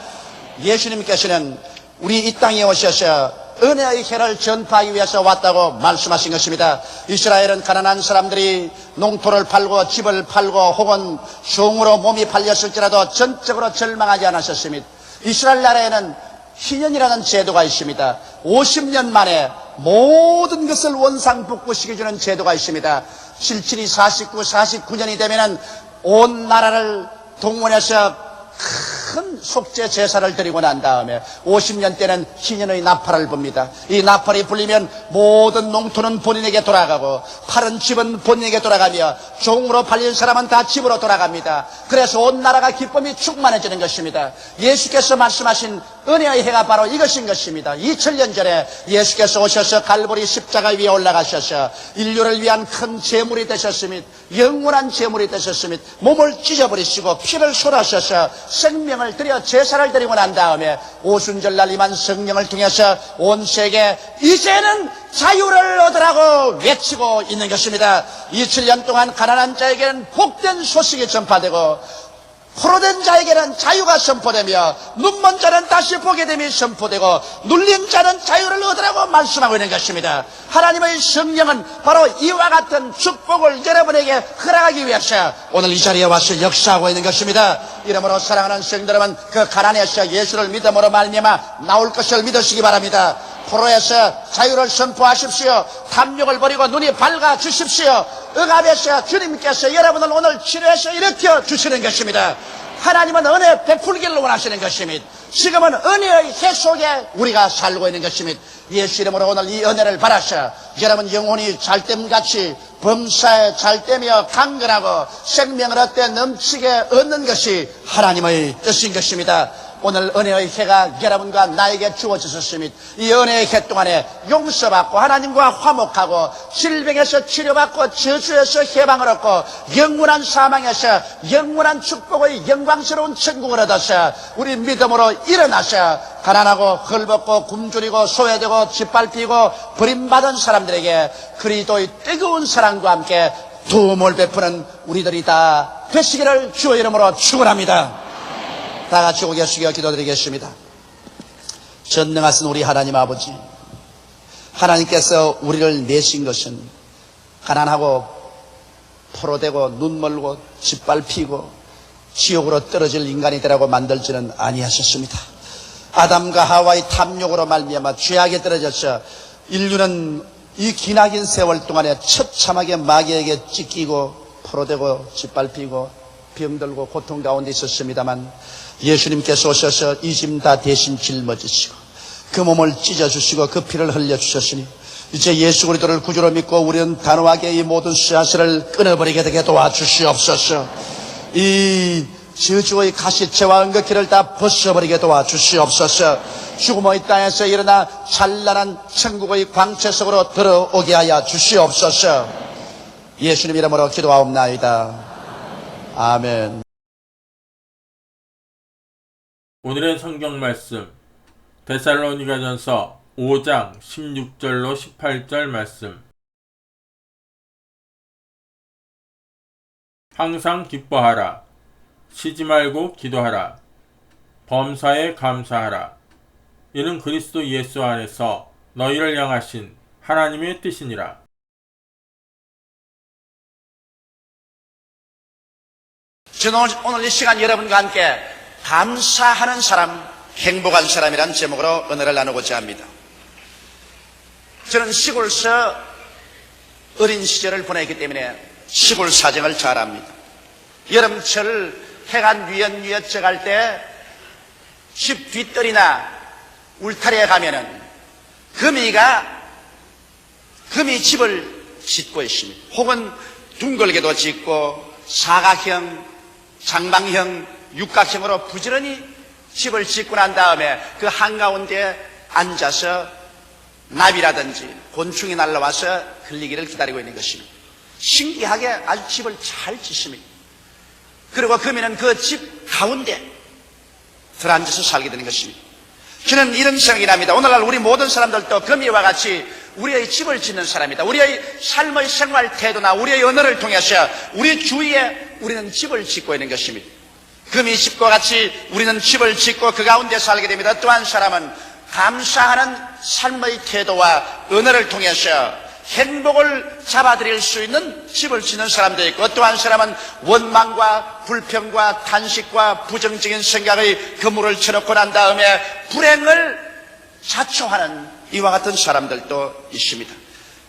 예수님께서는 우리 이 땅에 오셔서 은혜의 해를 전파하기 위해서 왔다고 말씀하신 것입니다. 이스라엘은 가난한 사람들이 농토를 팔고 집을 팔고 혹은 종으로 몸이 팔렸을지라도 전적으로 절망하지 않으셨습니다. 이스라엘 나라에는 희년이라는 제도가 있습니다. 50년 만에 모든 것을 원상복구시켜주는 제도가 있습니다. 77이 49, 49년이 되면은 온 나라를 동원해서 큰 속죄 제사를 드리고 난 다음에 50년 때는 희년의 나팔을 붑니다. 이 나팔이 불리면 모든 농토는 본인에게 돌아가고 팔은 집은 본인에게 돌아가며 종으로 팔린 사람은 다 집으로 돌아갑니다. 그래서 온 나라가 기쁨이 충만해지는 것입니다. 예수께서 말씀하신 은혜의 해가 바로 이것인 것입니다. 2000년 전에 예수께서 오셔서 갈보리 십자가 위에 올라가셔서 인류를 위한 큰 제물이 되셨으며 영원한 제물이 되셨으며 몸을 찢어버리시고 피를 쏟아셔서 생명을 드려 제사를 드리고 난 다음에 오순절날 임한 성령을 통해서 온 세계 이제는 자유를 얻으라고 외치고 있는 것입니다. 2000년 동안 가난한 자에게는 복된 소식이 전파되고 포로된 자에게는 자유가 선포되며 눈먼 자는 다시 보게 됨이 선포되고 눌린 자는 자유를 얻으라고 말씀하고 있는 것입니다. 하나님의 성령은 바로 이와 같은 축복을 여러분에게 허락하기 위해서 오늘 이 자리에 와서 역사하고 있는 것입니다. 이러므로 사랑하는 성도 여러분, 그 가난에서 예수를 믿음으로 말미암아 나올 것을 믿으시기 바랍니다. 포로에서 자유를 선포하십시오. 탐욕을 버리고 눈이 밝아주십시오. 억압에서 주님께서 여러분을 오늘 치료해서 일으켜 주시는 것입니다. 하나님은 은혜 베풀기를 원하시는 것입니다. 지금은 은혜의 해 속에 우리가 살고 있는 것입니다. 예수 이름으로 오늘 이 은혜를 받아서 여러분 영혼이 잘됨같이 범사에 잘되며 강건하고 생명을 얻되 넘치게 얻는 것이 하나님의 뜻인 것입니다. 오늘 은혜의 해가 여러분과 나에게 주어졌습니다. 이 은혜의 해 동안에 용서받고 하나님과 화목하고 질병에서 치료받고 저주에서 해방을 얻고 영원한 사망에서 영원한 축복의 영광스러운 천국을 얻어서 우리 믿음으로 일어나서 가난하고 헐벗고 굶주리고 소외되고 짓밟히고 버림받은 사람들에게 그리스도의 뜨거운 사랑과 함께 도움을 베푸는 우리들이 다 되시기를 주의 이름으로 축원합니다. 다 같이 고개 숙여 기도드리겠습니다. 전능하신 우리 하나님 아버지, 하나님께서 우리를 내신 것은 가난하고 포로되고 눈멀고 짓밟히고 지옥으로 떨어질 인간이 되라고 만들지는 아니하셨습니다. 아담과 하와의 탐욕으로 말미암아 죄악에 떨어져서 인류는 이 기나긴 세월 동안에 처참하게 마귀에게 찢기고 포로되고 짓밟히고 병들고 고통 가운데 있었습니다만 예수님께서 오셔서 이 짐 다 대신 짊어지시고 그 몸을 찢어주시고 그 피를 흘려주셨으니 이제 예수 그리스도를 구주로 믿고 우리는 단호하게 이 모든 씨앗을 끊어버리게 되게 도와주시옵소서. 이 저주의 가시체와 은극기를 다 벗어버리게 도와주시옵소서. 죽음의 땅에서 일어나 찬란한 천국의 광채 속으로 들어오게 하여 주시옵소서. 예수님 이름으로 기도하옵나이다. 아멘. 오늘의 성경 말씀 데살로니가전서 5장 16절로 18절 말씀. 항상 기뻐하라. 쉬지 말고 기도하라. 범사에 감사하라. 이는 그리스도 예수 안에서 너희를 향하신 하나님의 뜻이니라. 저는 오늘 이 시간 여러분과 함께 감사하는 사람, 행복한 사람이라는 제목으로 은혜를 나누고자 합니다. 저는 시골서 어린 시절을 보냈기 때문에 시골 사정을 잘 압니다. 여름철 해가 뉘엿뉘엿 져갈 때 집 뒷뜰이나 울타리에 가면은 금이 집을 짓고 있습니다. 혹은 둥글게도 짓고 사각형, 장방형, 육각형으로 부지런히 집을 짓고 난 다음에 그 한가운데에 앉아서 나비라든지 곤충이 날라와서 흘리기를 기다리고 있는 것입니다. 신기하게 아주 집을 잘 짓습니다. 그리고 금이는 그 집 가운데 들어앉아서 살게 되는 것입니다. 저는 이런 생각이 납니다. 오늘날 우리 모든 사람들도 금이와 같이 우리의 집을 짓는 사람이다. 우리의 삶의 생활 태도나 우리의 언어를 통해서 우리 주위에 우리는 집을 짓고 있는 것입니다. 금이 집과 같이 우리는 집을 짓고 그 가운데 살게 됩니다. 또 한 사람은 감사하는 삶의 태도와 언어를 통해서 행복을 잡아들일 수 있는 집을 짓는 사람도 있고, 또 한 사람은 원망과 불평과 탄식과 부정적인 생각의 그물을 쳐놓고 난 다음에 불행을 자초하는 이와 같은 사람들도 있습니다.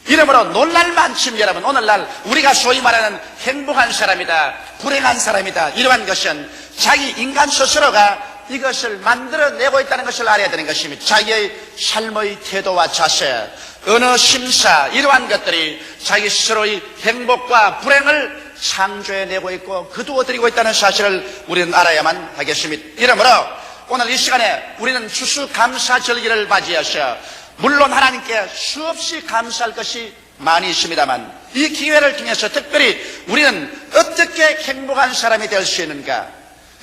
이러므로 놀랄 만큼 여러분, 오늘날 우리가 소위 말하는 행복한 사람이다, 불행한 사람이다, 이러한 것은 자기 인간 스스로가 이것을 만들어내고 있다는 것을 알아야 되는 것입니다. 자기의 삶의 태도와 자세, 언어 심사, 이러한 것들이 자기 스스로의 행복과 불행을 창조해내고 있고 거두어들이고 있다는 사실을 우리는 알아야만 하겠습니다. 이러므로 오늘 이 시간에 우리는 추수감사절기를 맞이해서 물론 하나님께 수없이 감사할 것이 많이 있습니다만 이 기회를 통해서 특별히 우리는 어떻게 행복한 사람이 될 수 있는가,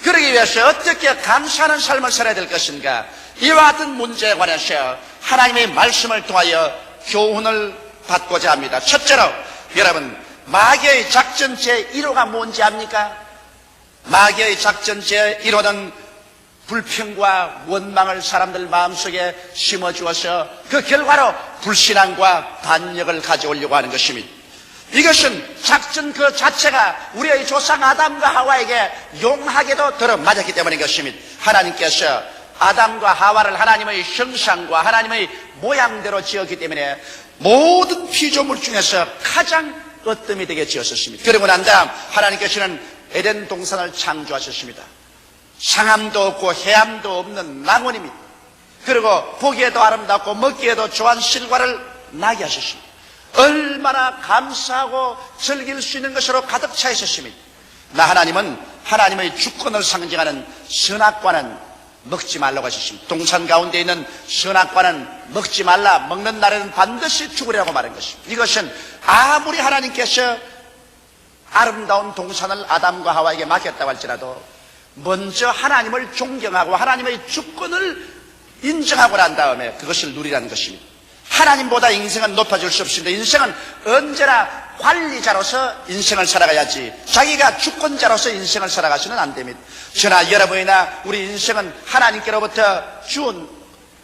그러기 위해서 어떻게 감사하는 삶을 살아야 될 것인가, 이와 같은 문제에 관해서 하나님의 말씀을 통하여 교훈을 받고자 합니다. 첫째로 여러분, 마귀의 작전 제1호가 뭔지 압니까? 마귀의 작전 제1호는 불평과 원망을 사람들 마음속에 심어주어서 그 결과로 불신앙과 반역을 가져오려고 하는 것입니다. 이것은 작전 그 자체가 우리의 조상 아담과 하와에게 용하게도 들어맞았기 때문인 것입니다. 하나님께서 아담과 하와를 하나님의 형상과 하나님의 모양대로 지었기 때문에 모든 피조물 중에서 가장 으뜸이 되게 지었습니다. 그리고 난 다음 하나님께서는 에덴 동산을 창조하셨습니다. 상함도 없고 해함도 없는 낙원입니다. 그리고 보기에도 아름답고 먹기에도 좋은 실과를 나게 하셨습니다. 얼마나 감사하고 즐길 수 있는 것으로 가득 차 있었습니다. 나 하나님은 하나님의 주권을 상징하는 선악과는 먹지 말라고 하셨습니다. 동산 가운데 있는 선악과는 먹지 말라, 먹는 날에는 반드시 죽으리라고 말한 것입니다. 이것은 아무리 하나님께서 아름다운 동산을 아담과 하와에게 맡겼다고 할지라도 먼저 하나님을 존경하고 하나님의 주권을 인정하고 난 다음에 그것을 누리라는 것입니다. 하나님보다 인생은 높아질 수 없습니다. 인생은 언제나 관리자로서 인생을 살아가야지 자기가 주권자로서 인생을 살아가서는 안 됩니다. 저나 여러분이나 우리 인생은 하나님께로부터 준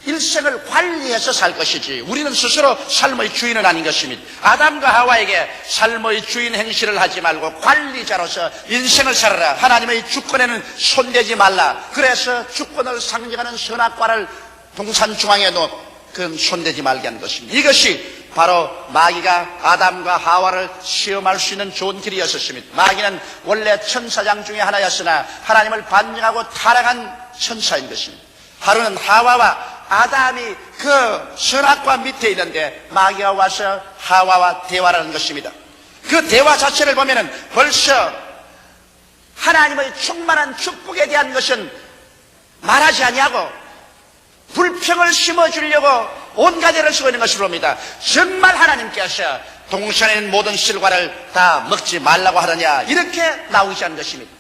일생을 관리해서 살 것이지 우리는 스스로 삶의 주인은 아닌 것입니다. 아담과 하와에게 삶의 주인 행실을 하지 말고 관리자로서 인생을 살아라. 하나님의 주권에는 손대지 말라. 그래서 주권을 상징하는 선악과를 동산 중앙에 놓고 그건 손대지 말게 한 것입니다. 이것이 바로 마귀가 아담과 하와를 시험할 수 있는 좋은 길이었습니다. 마귀는 원래 천사장 중에 하나였으나 하나님을 반역하고 타락한 천사인 것입니다. 하루는 하와와 아담이 그 선악과 밑에 있는데 마귀가 와서 하와와 대화를 하는 것입니다. 그 대화 자체를 보면은 벌써 하나님의 충만한 축복에 대한 것은 말하지 아니하고 불평을 심어주려고 온갖 애를 쓰고 있는 것을 봅니다. 정말 하나님께서 동산에 있는 모든 실과를 다 먹지 말라고 하느냐, 이렇게 나오지 않은 것입니다.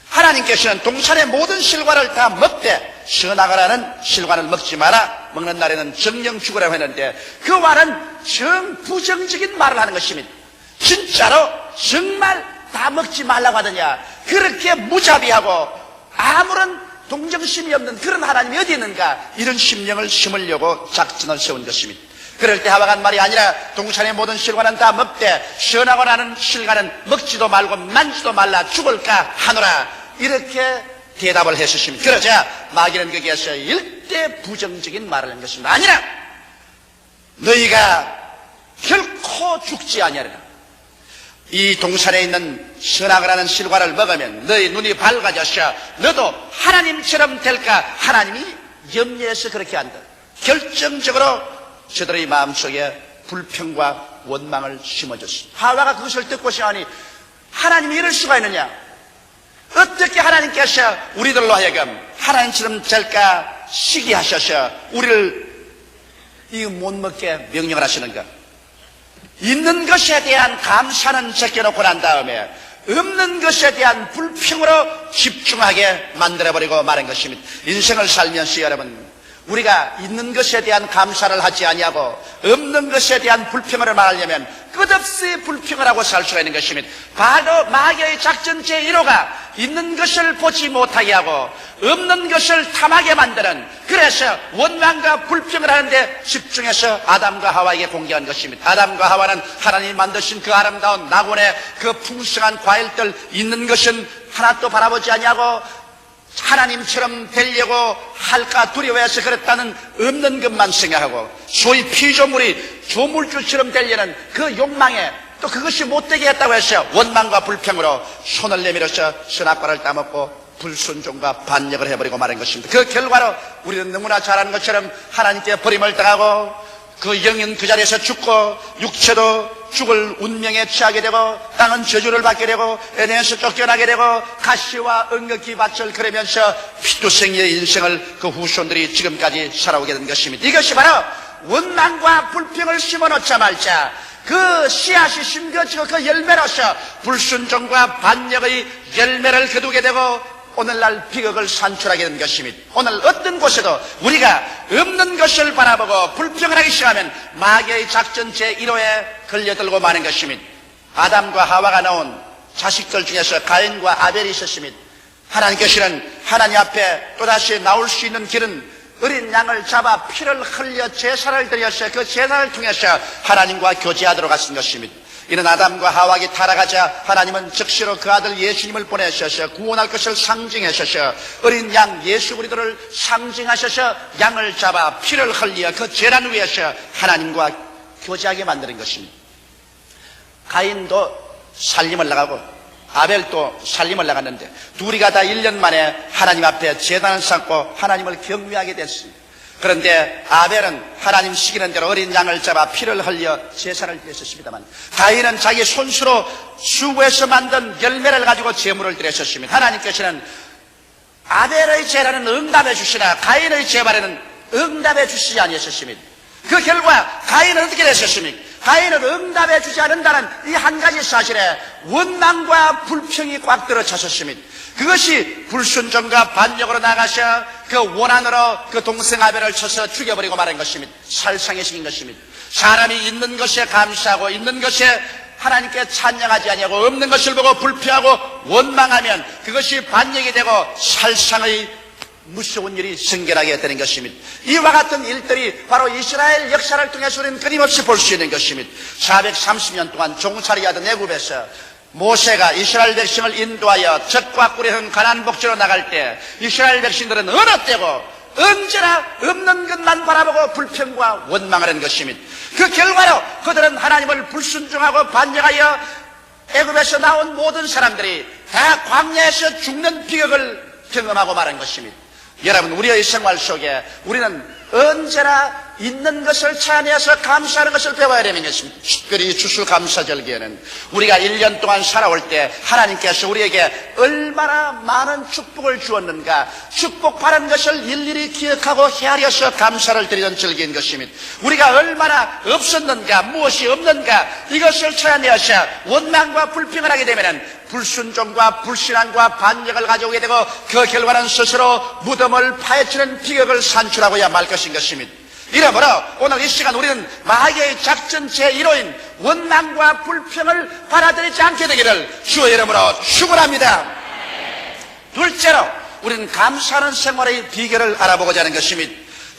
하나님께서는 동산의 모든 실과를 다 먹되 선악과라는 실과를 먹지 마라, 먹는 날에는 정령 죽으라고 했는데 그 말은 정부정적인 말을 하는 것입니다. 진짜로 정말 다 먹지 말라고 하느냐, 그렇게 무자비하고 아무런 동정심이 없는 그런 하나님이 어디 있는가, 이런 심령을 심으려고 작전을 세운 것입니다. 그럴 때 하와가 한 말이 아니라 동산의 모든 실과는 다 먹되 선하고 나는 실과는 먹지도 말고 만지도 말라, 죽을까 하노라, 이렇게 대답을 했었습니다. 그러자 마귀는 거기에서 일대 부정적인 말을 한 것입니다. 아니라 너희가 결코 죽지 아니하리라. 이 동산에 있는 선악을 하는 실과를 먹으면 너희 눈이 밝아져서 너도 하나님처럼 될까, 하나님이 염려해서 그렇게 한다. 결정적으로 저들의 마음속에 불평과 원망을 심어줬습니다. 하와가 그것을 듣고 생각하니 하나님이 이럴 수가 있느냐? 어떻게 하나님께서 우리들로 하여금 하나님처럼 될까 시기하셔서 우리를 이거 못 먹게 명령을 하시는가? 있는 것에 대한 감사는 제껴놓고 난 다음에 없는 것에 대한 불평으로 집중하게 만들어버리고 마는 것입니다. 인생을 살면서 여러분, 우리가 있는 것에 대한 감사를 하지 아니하고 없는 것에 대한 불평을 말하려면 끝없이 불평을 하고 살 수가 있는 것입니다. 바로 마귀의 작전 제1호가 있는 것을 보지 못하게 하고 없는 것을 탐하게 만드는, 그래서 원망과 불평을 하는데 집중해서 아담과 하와에게 공개한 것입니다. 아담과 하와는 하나님이 만드신 그 아름다운 낙원의 그 풍성한 과일들, 있는 것은 하나도 바라보지 아니하고 하나님처럼 되려고 할까 두려워해서 그랬다는 없는 것만 생각하고 소위 피조물이 조물주처럼 되려는 그 욕망에 또 그것이 못되게 했다고 해서 원망과 불평으로 손을 내밀어서 선악과를 따먹고 불순종과 반역을 해버리고 마는 것입니다. 그 결과로 우리는 너무나 잘 아는 것처럼 하나님께 버림을 당하고 그 영은 그 자리에서 죽고 육체도 죽을 운명에 처하게 되고 땅은 저주를 받게 되고 에덴에서 쫓겨나게 되고 가시와 은극히 밭을 걸으면서 피투성이의 인생을 그 후손들이 지금까지 살아오게 된 것입니다. 이것이 바로 원망과 불평을 심어놓자 말자 그 씨앗이 심겨지고 그 열매로서 불순종과 반역의 열매를 거두게 되고 오늘날 비극을 산출하게 된 것입니다. 오늘 어떤 곳에도 우리가 없는 것을 바라보고 불평을 하기 시작하면 마귀의 작전 제1호에 걸려들고 마는 것입니다. 아담과 하와가 낳은 자식들 중에서 가인과 아벨이 있었습니다. 하나님께서는 하나님 앞에 또다시 나올 수 있는 길은 어린 양을 잡아 피를 흘려 제사를 드려서 그 제사를 통해서 하나님과 교제하도록 하신 것입니다. 이는 아담과 하와에게 타락하자 하나님은 즉시로 그 아들 예수님을 보내셔서 구원할 것을 상징하셔서 어린 양 예수 그리스도를 상징하셔서 양을 잡아 피를 흘려 그 제단 위에서 하나님과 교제하게 만드는 것입니다. 가인도 살림을 나가고 아벨도 살림을 나갔는데 둘이가 다 1년 만에 하나님 앞에 제단을 쌓고 하나님을 경외하게 됐습니다. 그런데 아벨은 하나님 시키는 대로 어린 양을 잡아 피를 흘려 제사를 드렸습니다만 가인은 자기 손수로 수고해서 만든 열매를 가지고 제물을 드렸습니다. 하나님께서는 아벨의 제사는 응답해 주시나 가인의 제발에는 응답해 주시지 아니하셨습니다. 그 결과 가인은 어떻게 됐었습니까? 가인은 응답해 주지 않는다는 이 한 가지 사실에 원망과 불평이 꽉 들어찼었습니다. 그것이 불순종과 반역으로 나가셔 그 원한으로 그 동생 아벨을 쳐서 죽여버리고 말한 것입니다. 살상에 시킨 것입니다. 사람이 있는 것에 감사하고 있는 것에 하나님께 찬양하지 아니하고 없는 것을 보고 불평하고 원망하면 그것이 반역이 되고 살상의 무서운 일이 생겨나게 되는 것입니다. 이와 같은 일들이 바로 이스라엘 역사를 통해서 우리는 끊임없이 볼 수 있는 것입니다. 430년 동안 종살이하던 애굽에서 모세가 이스라엘 백성을 인도하여 젖과 꿀이 흐른 가나안 복지로 나갈 때 이스라엘 백성들은 어느 때고 언제나 없는 것만 바라보고 불평과 원망을 하는 것입니다. 그 결과로 그들은 하나님을 불순종하고 반역하여 애굽에서 나온 모든 사람들이 다 광야에서 죽는 비극을 경험하고 말한 것입니다. 여러분, 우리의 생활 속에 우리는 언제나 있는 것을 찬양해서 감사하는 것을 배워야 되는 것입니다. 특별히 추수감사절기에는 우리가 1년 동안 살아올 때 하나님께서 우리에게 얼마나 많은 축복을 주었는가, 축복받은 것을 일일이 기억하고 헤아려서 감사를 드리는 절기인 것입니다. 우리가 얼마나 없었는가, 무엇이 없는가, 이것을 찾아내어서 원망과 불평을 하게 되면 불순종과 불신앙과 반역을 가져오게 되고 그 결과는 스스로 무덤을 파헤치는 비극을 산출하고야 말 것인 것입니다. 이러므로 오늘 이 시간 우리는 마귀의 작전 제1호인 원망과 불평을 받아들이지 않게 되기를 주의 이름으로 축원합니다. 둘째로 우리는 감사하는 생활의 비결을 알아보고자 하는 것입니다.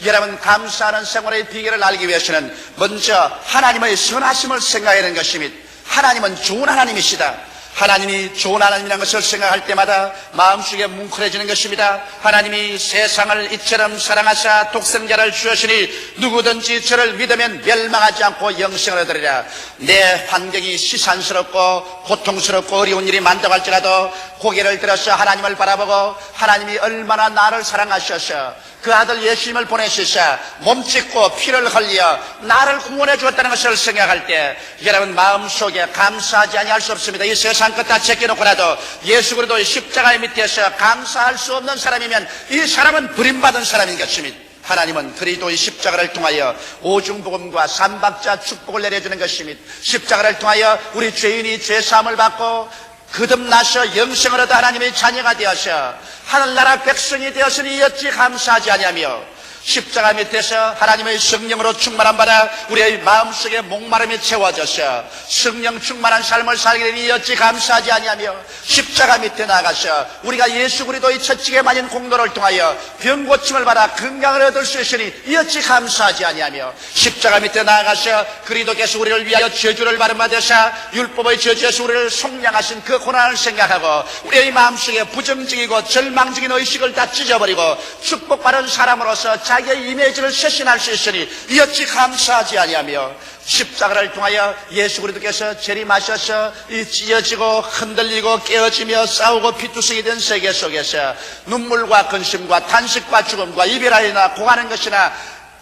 여러분, 감사하는 생활의 비결을 알기 위해서는 먼저 하나님의 선하심을 생각해야 하는 것입니다. 하나님은 좋은 하나님이시다. 하나님이 좋은 하나님이라는 것을 생각할 때마다 마음속에 뭉클해지는 것입니다. 하나님이 세상을 이처럼 사랑하사 독생자를 주셨으니 누구든지 저를 믿으면 멸망하지 않고 영생을 얻으리라. 내 환경이 시산스럽고 고통스럽고 어려운 일이 많다고 할지라도 고개를 들어서 하나님을 바라보고 하나님이 얼마나 나를 사랑하셔서 그 아들 예수님을 보내시사 몸짓고 피를 흘려 나를 구원해 주었다는 것을 생각할 때 여러분 마음속에 감사하지 아니할 수 없습니다. 이 세상 것 다 제껴놓고라도 예수 그리스도의 십자가 밑에서 감사할 수 없는 사람이면 이 사람은 버림받은 사람인 것입니다. 하나님은 그리스도의 십자가를 통하여 오중복음과 삼박자 축복을 내려주는 것입니다. 십자가를 통하여 우리 죄인이 죄사함을 받고 거듭나서 영생을 얻어 하나님의 자녀가 되어서 하늘나라 백성이 되었으니 어찌 감사하지 아니하며 십자가 밑에서 하나님의 성령으로 충만한 바라 우리의 마음속에 목마름이 채워져서 성령 충만한 삶을 살게 되니 어찌 감사하지 아니하며 십자가 밑에 나가서 우리가 예수 그리스도의 처치게 많은 공로를 통하여 병 고침을 받아 건강을 얻을 수 있으니 어찌 감사하지 아니하며 십자가 밑에 나가서 그리스도께서 우리를 위하여 저주를 받으사 율법의 저주에서 우리를 속량하신 그 고난을 생각하고 우리의 마음속에 부정적이고 절망적인 의식을 다 찢어버리고 축복받은 사람으로서 자기의 이미지를 쇄신할 수 있으니 어찌 감사하지 아니하며 십자가를 통하여 예수 그리스도께서 재림하셔서 이 찢어지고 흔들리고 깨어지며 싸우고 피투성이 된 세계 속에서 눈물과 근심과 탄식과 죽음과 이별하리나 고하는 것이나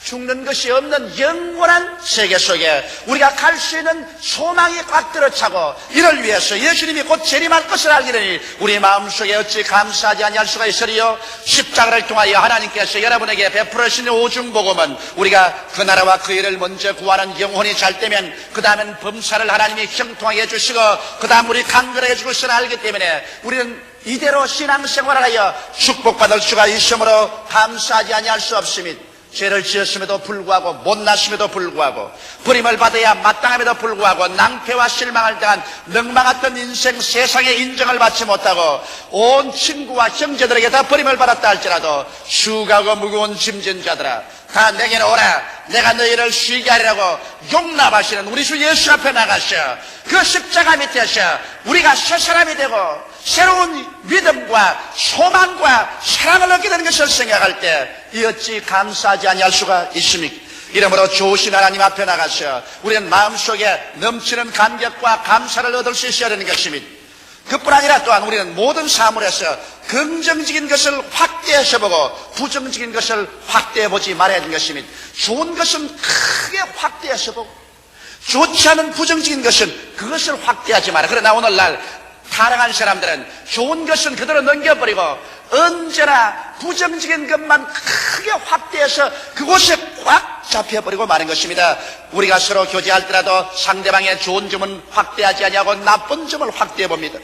죽는 것이 없는 영원한 세계 속에 우리가 갈 수 있는 소망이 꽉 들어차고 이를 위해서 예수님이 곧 재림할 것을 알게 되니 우리 마음속에 어찌 감사하지 아니할 수가 있으리요. 십자가를 통하여 하나님께서 여러분에게 베풀으시는 오중복음은 우리가 그 나라와 그 일을 먼저 구하는 영혼이 잘 되면 그 다음엔 범사를 하나님이 형통하게 해주시고 그 다음 우리 강건하게 해줄 것을 알기 때문에 우리는 이대로 신앙생활을 하여 축복받을 수가 있으므로 감사하지 아니할 수 없습니다. 죄를 지었음에도 불구하고 못났음에도 불구하고 버림을 받아야 마땅함에도 불구하고 낭패와 실망을 당한 넉망했던 인생 세상에 인정을 받지 못하고 온 친구와 형제들에게 다 버림을 받았다 할지라도 수고하고 무거운 짐진 자들아 다 내게는 오라 내가 너희를 쉬게 하리라고 용납하시는 우리 주 예수 앞에 나가셔 그 십자가 밑에서 우리가 새 사람이 되고 새로운 믿음과 소망과 사랑을 얻게 되는 것을 생각할 때 어찌 감사하지 아니할 수가 있습니까? 이러므로 좋으신 하나님 앞에 나가서 우리는 마음속에 넘치는 감격과 감사를 얻을 수 있어야 되는 것입니다. 그뿐 아니라 또한 우리는 모든 사물에서 긍정적인 것을 확대해서 보고 부정적인 것을 확대해 보지 말아야 하는 것입니다. 좋은 것은 크게 확대해서 보고 좋지 않은 부정적인 것은 그것을 확대하지 마라. 그러나 오늘날 타락한 사람들은 좋은 것은 그대로 넘겨버리고 언제나 부정적인 것만 크게 확대해서 그곳에 꽉 잡혀버리고 마는 것입니다. 우리가 서로 교제할 때라도 상대방의 좋은 점은 확대하지 아니하고 나쁜 점을 확대해 봅니다.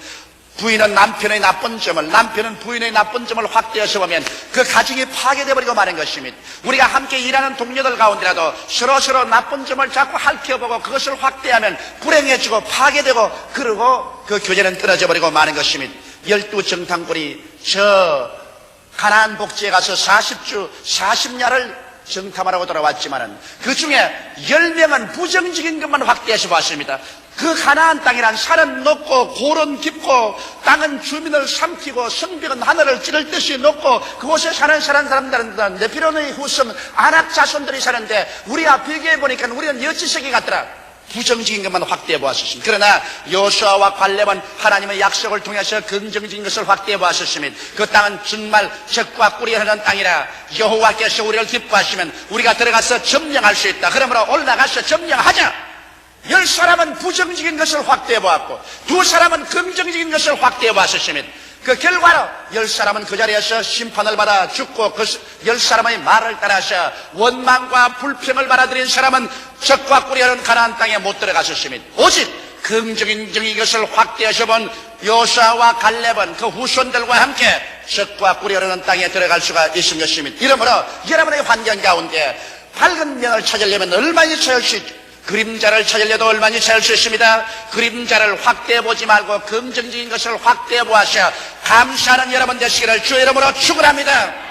부인은 남편의 나쁜 점을 남편은 부인의 나쁜 점을 확대해서 보면 그 가정이 파괴되어버리고 마는 것입니다. 우리가 함께 일하는 동료들 가운데라도 서로 나쁜 점을 자꾸 핥혀보고 그것을 확대하면 불행해지고 파괴되고 그러고 그 교제는 끊어져 버리고 마는 것입니다. 12정탐꾼이 저 가나안 복지에 가서 40주 40야를 정탐하라고 돌아왔지만은 그 중에 10명은 부정적인 것만 확대해서 봤습니다. 그 가나안 땅이란 산은 높고 골은 깊고 땅은 주민을 삼키고 성벽은 하늘을 찌를 듯이 높고 그곳에 사는 사람들은 네피론의 후손 아낙 자손들이 사는데 우리와 비교해 보니까 우리는 여지새끼 같더라. 부정적인 것만 확대해 보았습니다. 그러나 여호수아와 갈렙은 하나님의 약속을 통해서 긍정적인 것을 확대해 보았습니다. 그 땅은 정말 젖과 꿀이 흐르는 땅이라 여호와께서 우리를 기뻐하시면 우리가 들어가서 점령할 수 있다. 그러므로 올라가서 점령하자. 10사람은 부정적인 것을 확대해 보았고 2사람은 긍정적인 것을 확대해 보았습니다. 그 결과로 10사람은 그 자리에서 심판을 받아 죽고 그 10사람의 말을 따라서 원망과 불평을 받아들인 사람은 젖과 꿀이 흐르는 가나안 땅에 못 들어갔습니다. 오직 긍정적인 것을 확대해서 본 여호수아와 갈렙은 그 후손들과 함께 젖과 꿀이 흐르는 땅에 들어갈 수가 있는 것입니다. 이러므로 여러분의 환경 가운데 밝은 면을 찾으려면 얼마나 찾을 수 있죠? 그림자를 찾으려도 얼마나 찾을 수 있습니다. 그림자를 확대해 보지 말고 긍정적인 것을 확대해 보아서 감사하는 여러분 되시기를 주 이름으로 축원합니다.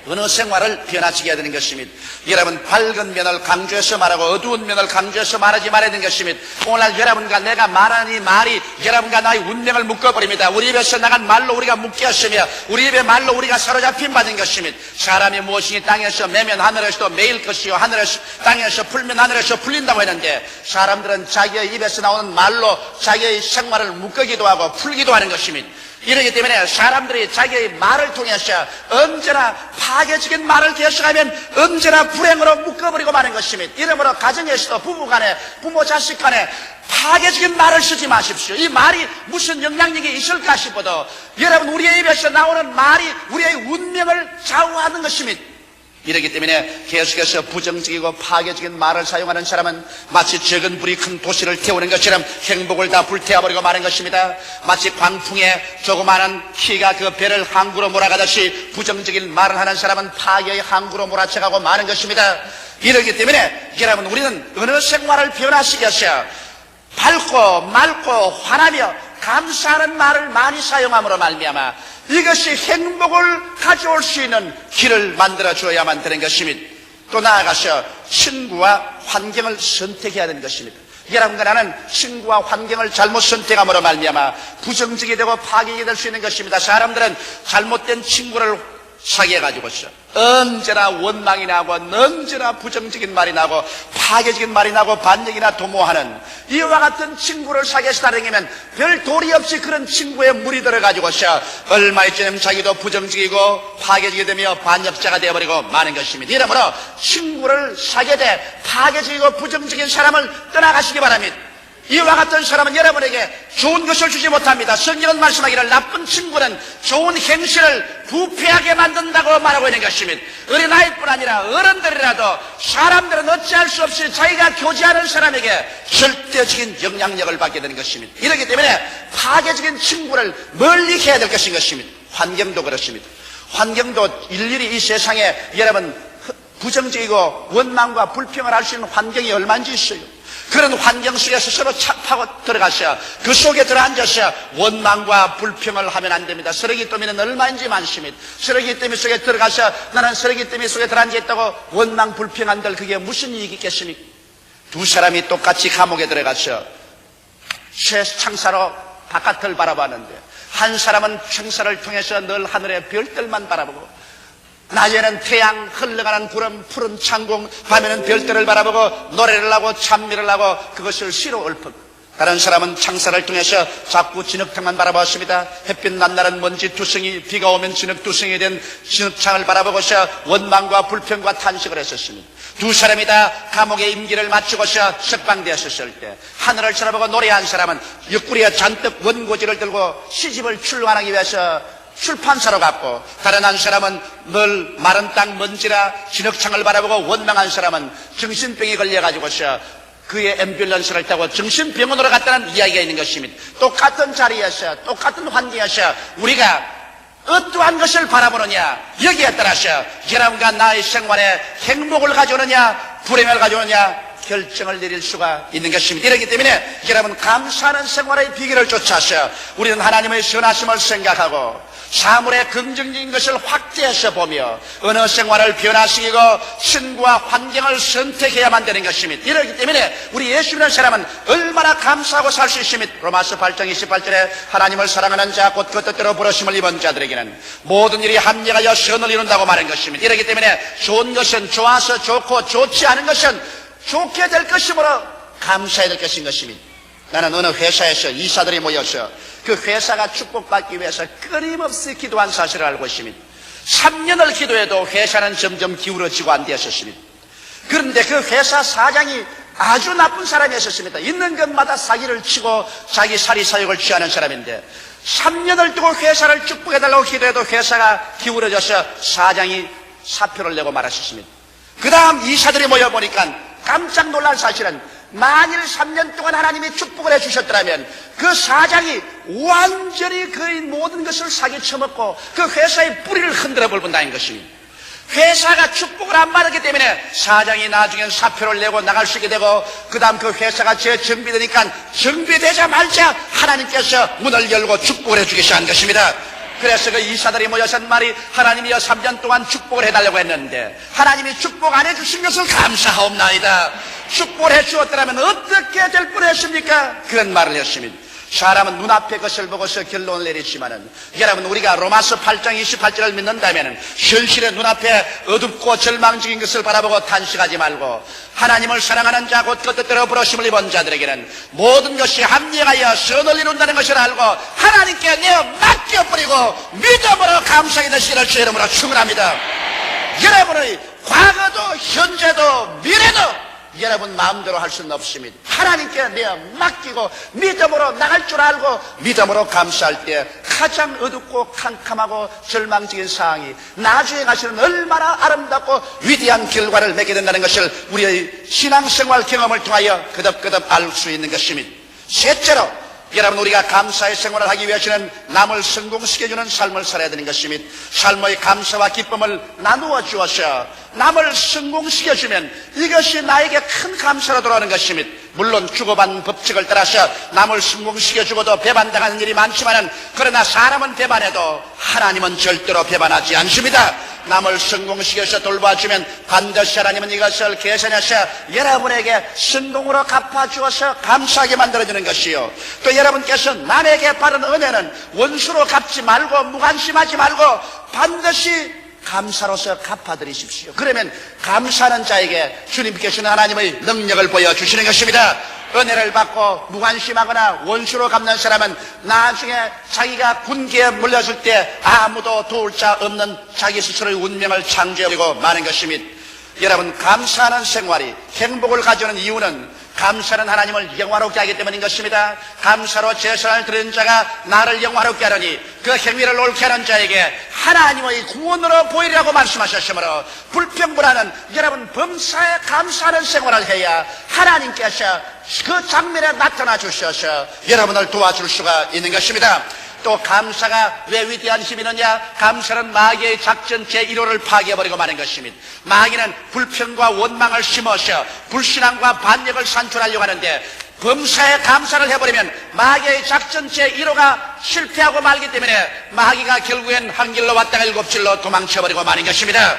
어느 생활을 변화시켜야 되는 것입니다. 여러분 밝은 면을 강조해서 말하고 어두운 면을 강조해서 말하지 말아야 되는 것입니다. 오늘 여러분과 내가 말하는 이 말이 여러분과 나의 운명을 묶어버립니다. 우리 입에서 나간 말로 우리가 묶였으며 우리 입의 말로 우리가 사로잡힌 받은 것입니다. 사람이 무엇이니 땅에서 매면 하늘에서도 매일 것이요 하늘에서 땅에서 풀면 하늘에서 풀린다고 했는데 사람들은 자기의 입에서 나오는 말로 자기의 생활을 묶기도 하고 풀기도 하는 것입니다. 이러기 때문에 사람들이 자기의 말을 통해서 언제나 파괴적인 말을 계속하면 언제나 불행으로 묶어버리고 마는 것입니다. 이러므로 가정에서도 부부간에 부모 자식 간에 파괴적인 말을 쓰지 마십시오. 이 말이 무슨 영향력이 있을까 싶어도 여러분 우리의 입에서 나오는 말이 우리의 운명을 좌우하는 것입니다. 이렇기 때문에 계속해서 부정적이고 파괴적인 말을 사용하는 사람은 마치 적은 불이 큰 도시를 태우는 것처럼 행복을 다 불태워버리고 마는 것입니다. 마치 광풍에 조그마한 키가 그 배를 항구로 몰아가듯이 부정적인 말을 하는 사람은 파괴의 항구로 몰아쳐가고 마는 것입니다. 이렇기 때문에 여러분 우리는 어느 생활을 변화시키기 위해서 밝고 맑고 환하며 감사하는 말을 많이 사용함으로 말미암아 이것이 행복을 가져올 수 있는 길을 만들어 주어야만 되는 것입니다. 또 나아가서 친구와 환경을 선택해야 되는 것입니다. 여러분과 나는 친구와 환경을 잘못 선택함으로 말미암아 부정적이 되고 파괴가 될 수 있는 것입니다. 사람들은 잘못된 친구를 사귀어가지고서 언제나 원망이 나고 언제나 부정적인 말이 나고 파괴적인 말이 나고 반역이나 도모하는 이와 같은 친구를 사귀어서 다니면 별 도리 없이 그런 친구에 물이 들어가지고서 얼마 있자면 자기도 부정적이고 파괴적이 되며 반역자가 되어버리고 마는 것입니다. 이러므로 친구를 사귀되 파괴적이고 부정적인 사람을 떠나가시기 바랍니다. 이와 같은 사람은 여러분에게 좋은 것을 주지 못합니다. 성경은 말씀하기를 나쁜 친구는 좋은 행실을 부패하게 만든다고 말하고 있는 것입니다. 어린아이뿐 아니라 어른들이라도 사람들은 어찌할 수 없이 자기가 교제하는 사람에게 절대적인 영향력을 받게 되는 것입니다. 이렇기 때문에 파괴적인 친구를 멀리 해야 될 것인 것입니다. 환경도 그렇습니다. 환경도 일일이 이 세상에 여러분 부정적이고 원망과 불평을 할 수 있는 환경이 얼마인지 있어요. 그런 환경 속에서 서로 파고 들어가셔 그 속에 들어앉아서 원망과 불평을 하면 안 됩니다. 쓰레기 더미는 얼마인지 많습니다. 쓰레기 더미 속에 들어가서 나는 쓰레기 더미 속에 들어앉아 있다고 원망 불평한들 그게 무슨 이익이 있겠습니까? 두 사람이 똑같이 감옥에 들어가서 새 창사로 바깥을 바라봤는데 한 사람은 창사를 통해서 늘 하늘의 별들만 바라보고 낮에는 태양, 흘러가는 구름, 푸른 창공, 밤에는 별들을 바라보고 노래를 하고 찬미를 하고 그것을 시로 읊고 다른 사람은 창사를 통해서 자꾸 진흙탕만 바라봤습니다. 햇빛 난 날은 먼지 투성이, 비가 오면 진흙 투성이 된 진흙창을 바라보고서 원망과 불평과 탄식을 했었습니다. 두 사람이 다 감옥의 임기를 마치고서 석방되었을 때 하늘을 쳐다보고 노래한 사람은 옆구리에 잔뜩 원고지를 들고 시집을 출간하기 위해서 출판사로 갔고 다른 한 사람은 늘 마른 땅 먼지라 진흙창을 바라보고 원망한 사람은 정신병에 걸려가지고서 그의 앰뷸런스를 타고 정신병원으로 갔다는 이야기가 있는 것입니다. 똑같은 자리에서 똑같은 환경에서 우리가 어떠한 것을 바라보느냐 여기에 따라서 여러분과 나의 생활에 행복을 가져오느냐 불행을 가져오느냐 결정을 내릴 수가 있는 것입니다. 이렇기 때문에 여러분 감사하는 생활의 비결을 쫓아서 우리는 하나님의 선하심을 생각하고 사물의 긍정적인 것을 확대해서 보며 어느 생활을 변화시키고 신과 환경을 선택해야만 되는 것입니다. 이렇기 때문에 우리 예수 믿는 사람은 얼마나 감사하고 살 수 있습니다. 로마서 8장 28절에 하나님을 사랑하는 자 곧 그 뜻대로 부르심을 입은 자들에게는 모든 일이 합력하여 선을 이룬다고 말한 것입니다. 이렇기 때문에 좋은 것은 좋아서 좋고 좋지 않은 것은 좋게 될 것이므로 감사해야 될 것인 것입니다. 나는 어느 회사에서 이사들이 모여서 그 회사가 축복받기 위해서 끊임없이 기도한 사실을 알고 있습니다. 3년을 기도해도 회사는 점점 기울어지고 안 되었습니다. 그런데 그 회사 사장이 아주 나쁜 사람이었습니다. 있는 것마다 사기를 치고 자기 사리사욕을 취하는 사람인데 3년을 두고 회사를 축복해달라고 기도해도 회사가 기울어져서 사장이 사표를 내고 말았습니다. 그 다음 이사들이 모여보니까 깜짝 놀랄 사실은 만일 3년 동안 하나님이 축복을 해주셨더라면 그 사장이 완전히 그의 모든 것을 사기쳐먹고 그 회사의 뿌리를 흔들어 버린다는 것입니다. 회사가 축복을 안 받았기 때문에 사장이 나중엔 사표를 내고 나갈 수 있게 되고 그 다음 그 회사가 재정비되니까 정비되자마자 하나님께서 문을 열고 축복을 해주기 한 것입니다. 그래서 그 이사들이 모여서 한 말이 하나님이여 3년 동안 축복을 해달라고 했는데 하나님이 축복 안 해주신 것을 감사하옵나이다. 축복을 해주었더라면 어떻게 될 뻔했습니까? 그런 말을 했습니다. 사람은 눈앞의 것을 보고서 결론을 내리지만은 여러분 우리가 로마서 8장 28절을 믿는다면은 현실의 눈앞에 어둡고 절망적인 것을 바라보고 탄식하지 말고 하나님을 사랑하는 자 곧 그 뜻대로 부르심을 입은 자들에게는 모든 것이 합력하여 선을 이룬다는 것을 알고 하나님께 내어 맡겨버리고 믿음으로 감사하게 되시기를 주 이름으로 축원합니다. 여러분의 과거도 현재도 미래도 여러분 마음대로 할 수는 없습니다. 하나님께 내어 맡기고 믿음으로 나갈 줄 알고 믿음으로 감사할 때 가장 어둡고 캄캄하고 절망적인 상황이 나중에 가시는 얼마나 아름답고 위대한 결과를 맺게 된다는 것을 우리의 신앙생활 경험을 통하여 거듭거듭 알 수 있는 것입니다. 셋째로 여러분 우리가 감사의 생활을 하기 위해서는 남을 성공시켜주는 삶을 살아야 되는 것입니다. 삶의 감사와 기쁨을 나누어 주어서 남을 성공시켜주면 이것이 나에게 큰 감사로 돌아오는 것입니다. 물론 주고받는 법칙을 따라서 남을 성공시켜주고도 배반당하는 일이 많지만 그러나 사람은 배반해도 하나님은 절대로 배반하지 않습니다. 남을 성공시켜서 돌봐주면 반드시 하나님은 이것을 계산해서 여러분에게 성공으로 갚아주어서 감사하게 만들어주는 것이요, 또 여러분께서 남에게 받은 은혜는 원수로 갚지 말고 무관심하지 말고 반드시 감사로서 갚아드리십시오. 그러면 감사하는 자에게 주님께서는 하나님의 능력을 보여주시는 것입니다. 은혜를 받고 무관심하거나 원수로 갚는 사람은 나중에 자기가 군기에 물렸을 때 아무도 도울 자 없는 자기 스스로의 운명을 창조해버리고 마는 것입니다. 여러분 감사하는 생활이 행복을 가져오는 이유는 감사는 하나님을 영화롭게 하기 때문인 것입니다. 감사로 제사를 드리는 자가 나를 영화롭게 하려니 그 행위를 옳게 하는 자에게 하나님의 구원으로 보이리라고 말씀하셨으므로 불평불하는 여러분 범사에 감사하는 생활을 해야 하나님께서 그 장면에 나타나 주셔서 여러분을 도와줄 수가 있는 것입니다. 또 감사가 왜 위대한 힘이느냐? 감사는 마귀의 작전 제1호를 파괴해버리고 마는 것입니다. 마귀는 불평과 원망을 심어서 불신앙과 반역을 산출하려고 하는데 범사에 감사를 해버리면 마귀의 작전 제1호가 실패하고 말기 때문에 마귀가 결국엔 한 길로 왔다가 7길로 도망쳐버리고 마는 것입니다.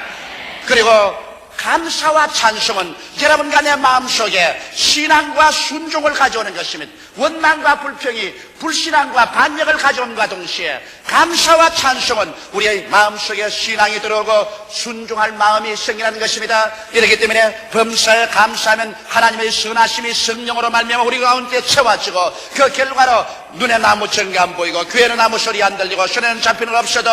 그리고 감사와 찬송은 여러분과 내 마음속에 신앙과 순종을 가져오는 것입니다. 원망과 불평이 불신앙과 반역을 가져온과 동시에 감사와 찬송은 우리의 마음속에 신앙이 들어오고 순종할 마음이 생기는 것입니다. 이렇기 때문에 범사에 감사하면 하나님의 선하심이 성령으로 말미암아 우리 가운데 채워지고 그 결과로 눈에 나무 전가 안 보이고 귀에는 아무 소리 안 들리고 손에는 잡히는 거 없어도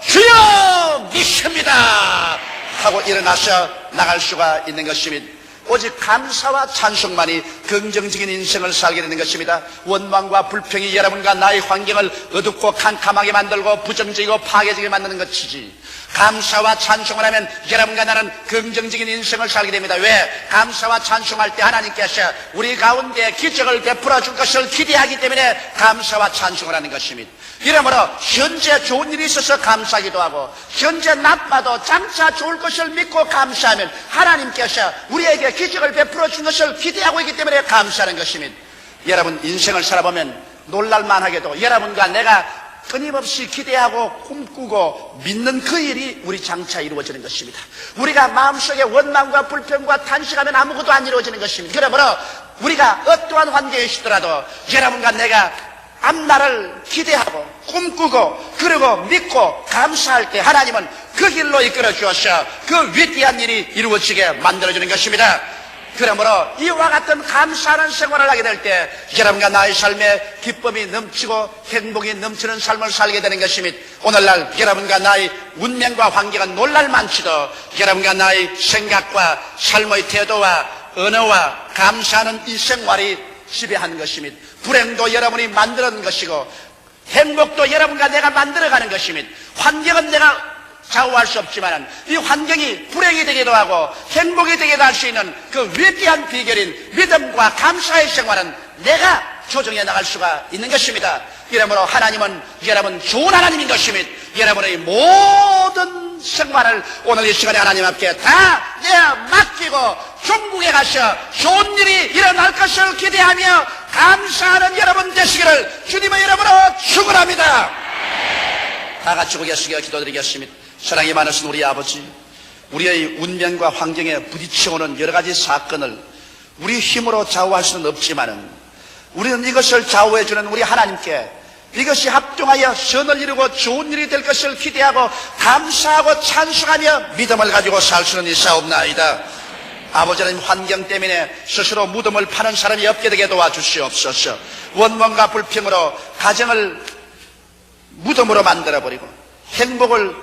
주여 믿습니다 하고 일어나서 나갈 수가 있는 것입니다. 오직 감사와 찬송만이 긍정적인 인생을 살게 되는 것입니다. 원망과 불평이 여러분과 나의 환경을 어둡고 캄캄하게 만들고 부정적이고 파괴적이게 만드는 것이지, 감사와 찬송을 하면 여러분과 나는 긍정적인 인생을 살게 됩니다. 왜? 감사와 찬송할 때 하나님께서 우리 가운데 기적을 베풀어 줄 것을 기대하기 때문에 감사와 찬송을 하는 것입니다. 이러므로 현재 좋은 일이 있어서 감사하기도 하고 현재 나빠도 장차 좋을 것을 믿고 감사하면 하나님께서 우리에게 기적을 베풀어 준 것을 기대하고 있기 때문에 감사하는 것입니다. 여러분 인생을 살아보면 놀랄만하게도 여러분과 내가 끊임없이 기대하고 꿈꾸고 믿는 그 일이 우리 장차 이루어지는 것입니다. 우리가 마음속에 원망과 불평과 탄식하면 아무것도 안 이루어지는 것입니다. 그러므로 우리가 어떠한 환경에 있더라도 여러분과 내가 앞날을 기대하고 꿈꾸고 그리고 믿고 감사할 때 하나님은 그 길로 이끌어 주어서 그 위대한 일이 이루어지게 만들어주는 것입니다. 그러므로 이와 같은 감사하는 생활을 하게 될 때 여러분과 나의 삶에 기쁨이 넘치고 행복이 넘치는 삶을 살게 되는 것입니다. 오늘날 여러분과 나의 운명과 환경은 놀랄만치도 여러분과 나의 생각과 삶의 태도와 언어와 감사하는 이 생활이 지배하는 것입니다. 불행도 여러분이 만드는 것이고 행복도 여러분과 내가 만들어가는 것입니다. 환경은 내가 좌우할 수 없지만 이 환경이 불행이 되기도 하고 행복이 되기도 할 수 있는 그 위대한 비결인 믿음과 감사의 생활은 내가 조정해 나갈 수가 있는 것입니다. 이러므로 하나님은 여러분 좋은 하나님인 것입니다. 여러분의 모든 생활을 오늘 이 시간에 하나님 앞에 다 내어 맡기고 종국에 가서 좋은 일이 일어날 것을 기대하며 감사하는 여러분 되시기를 주님의 이름으로 축원합니다. 다 같이 고개 숙여 기도드리겠습니다. 사랑이 많으신 우리 아버지, 우리의 운명과 환경에 부딪혀오는 여러 가지 사건을 우리 힘으로 좌우할 수는 없지만은 우리는 이것을 좌우해주는 우리 하나님께 이것이 합종하여 선을 이루고 좋은 일이 될 것을 기대하고 감사하고 찬송하며 믿음을 가지고 살 수는 있사옵나이다. 아버지 하나님, 환경 때문에 스스로 무덤을 파는 사람이 없게 되게 도와주시옵소서. 원망과 불평으로 가정을 무덤으로 만들어버리고 행복을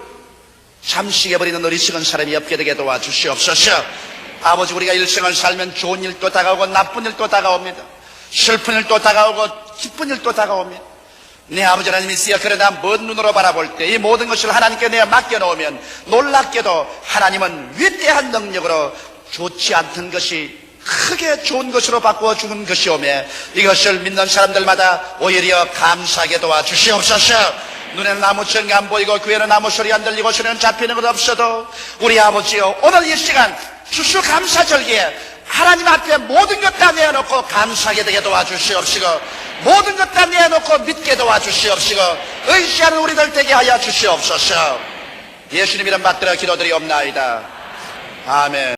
잠식해버리는 어리석은 사람이 없게 되게 도와주시옵소서. 아버지, 우리가 일생을 살면 좋은 일도 다가오고 나쁜 일도 다가옵니다. 슬픈 일도 다가오고 기쁜 일도 다가옵니다. 내 아버지 하나님 있으여, 그러나 먼 눈으로 바라볼 때 이 모든 것을 하나님께 내가 맡겨놓으면 놀랍게도 하나님은 위대한 능력으로 좋지 않던 것이 크게 좋은 것으로 바꾸어 주는 것이오매 이것을 믿는 사람들마다 오히려 감사하게 도와주시옵소서. 눈에는 아무 증거 안 보이고 귀에는 아무 소리 안 들리고 손에는 잡히는 것 없어도 우리 아버지여, 오늘 이 시간 추수감사절기에 하나님 앞에 모든 것 다 내어놓고 감사하게 되게 도와주시옵시고, 모든 것 다 내어놓고 믿게 도와주시옵시고, 의지하는 우리들 되게 하여 주시옵소서. 예수님 이름 받들어 기도드리옵나이다. 아멘.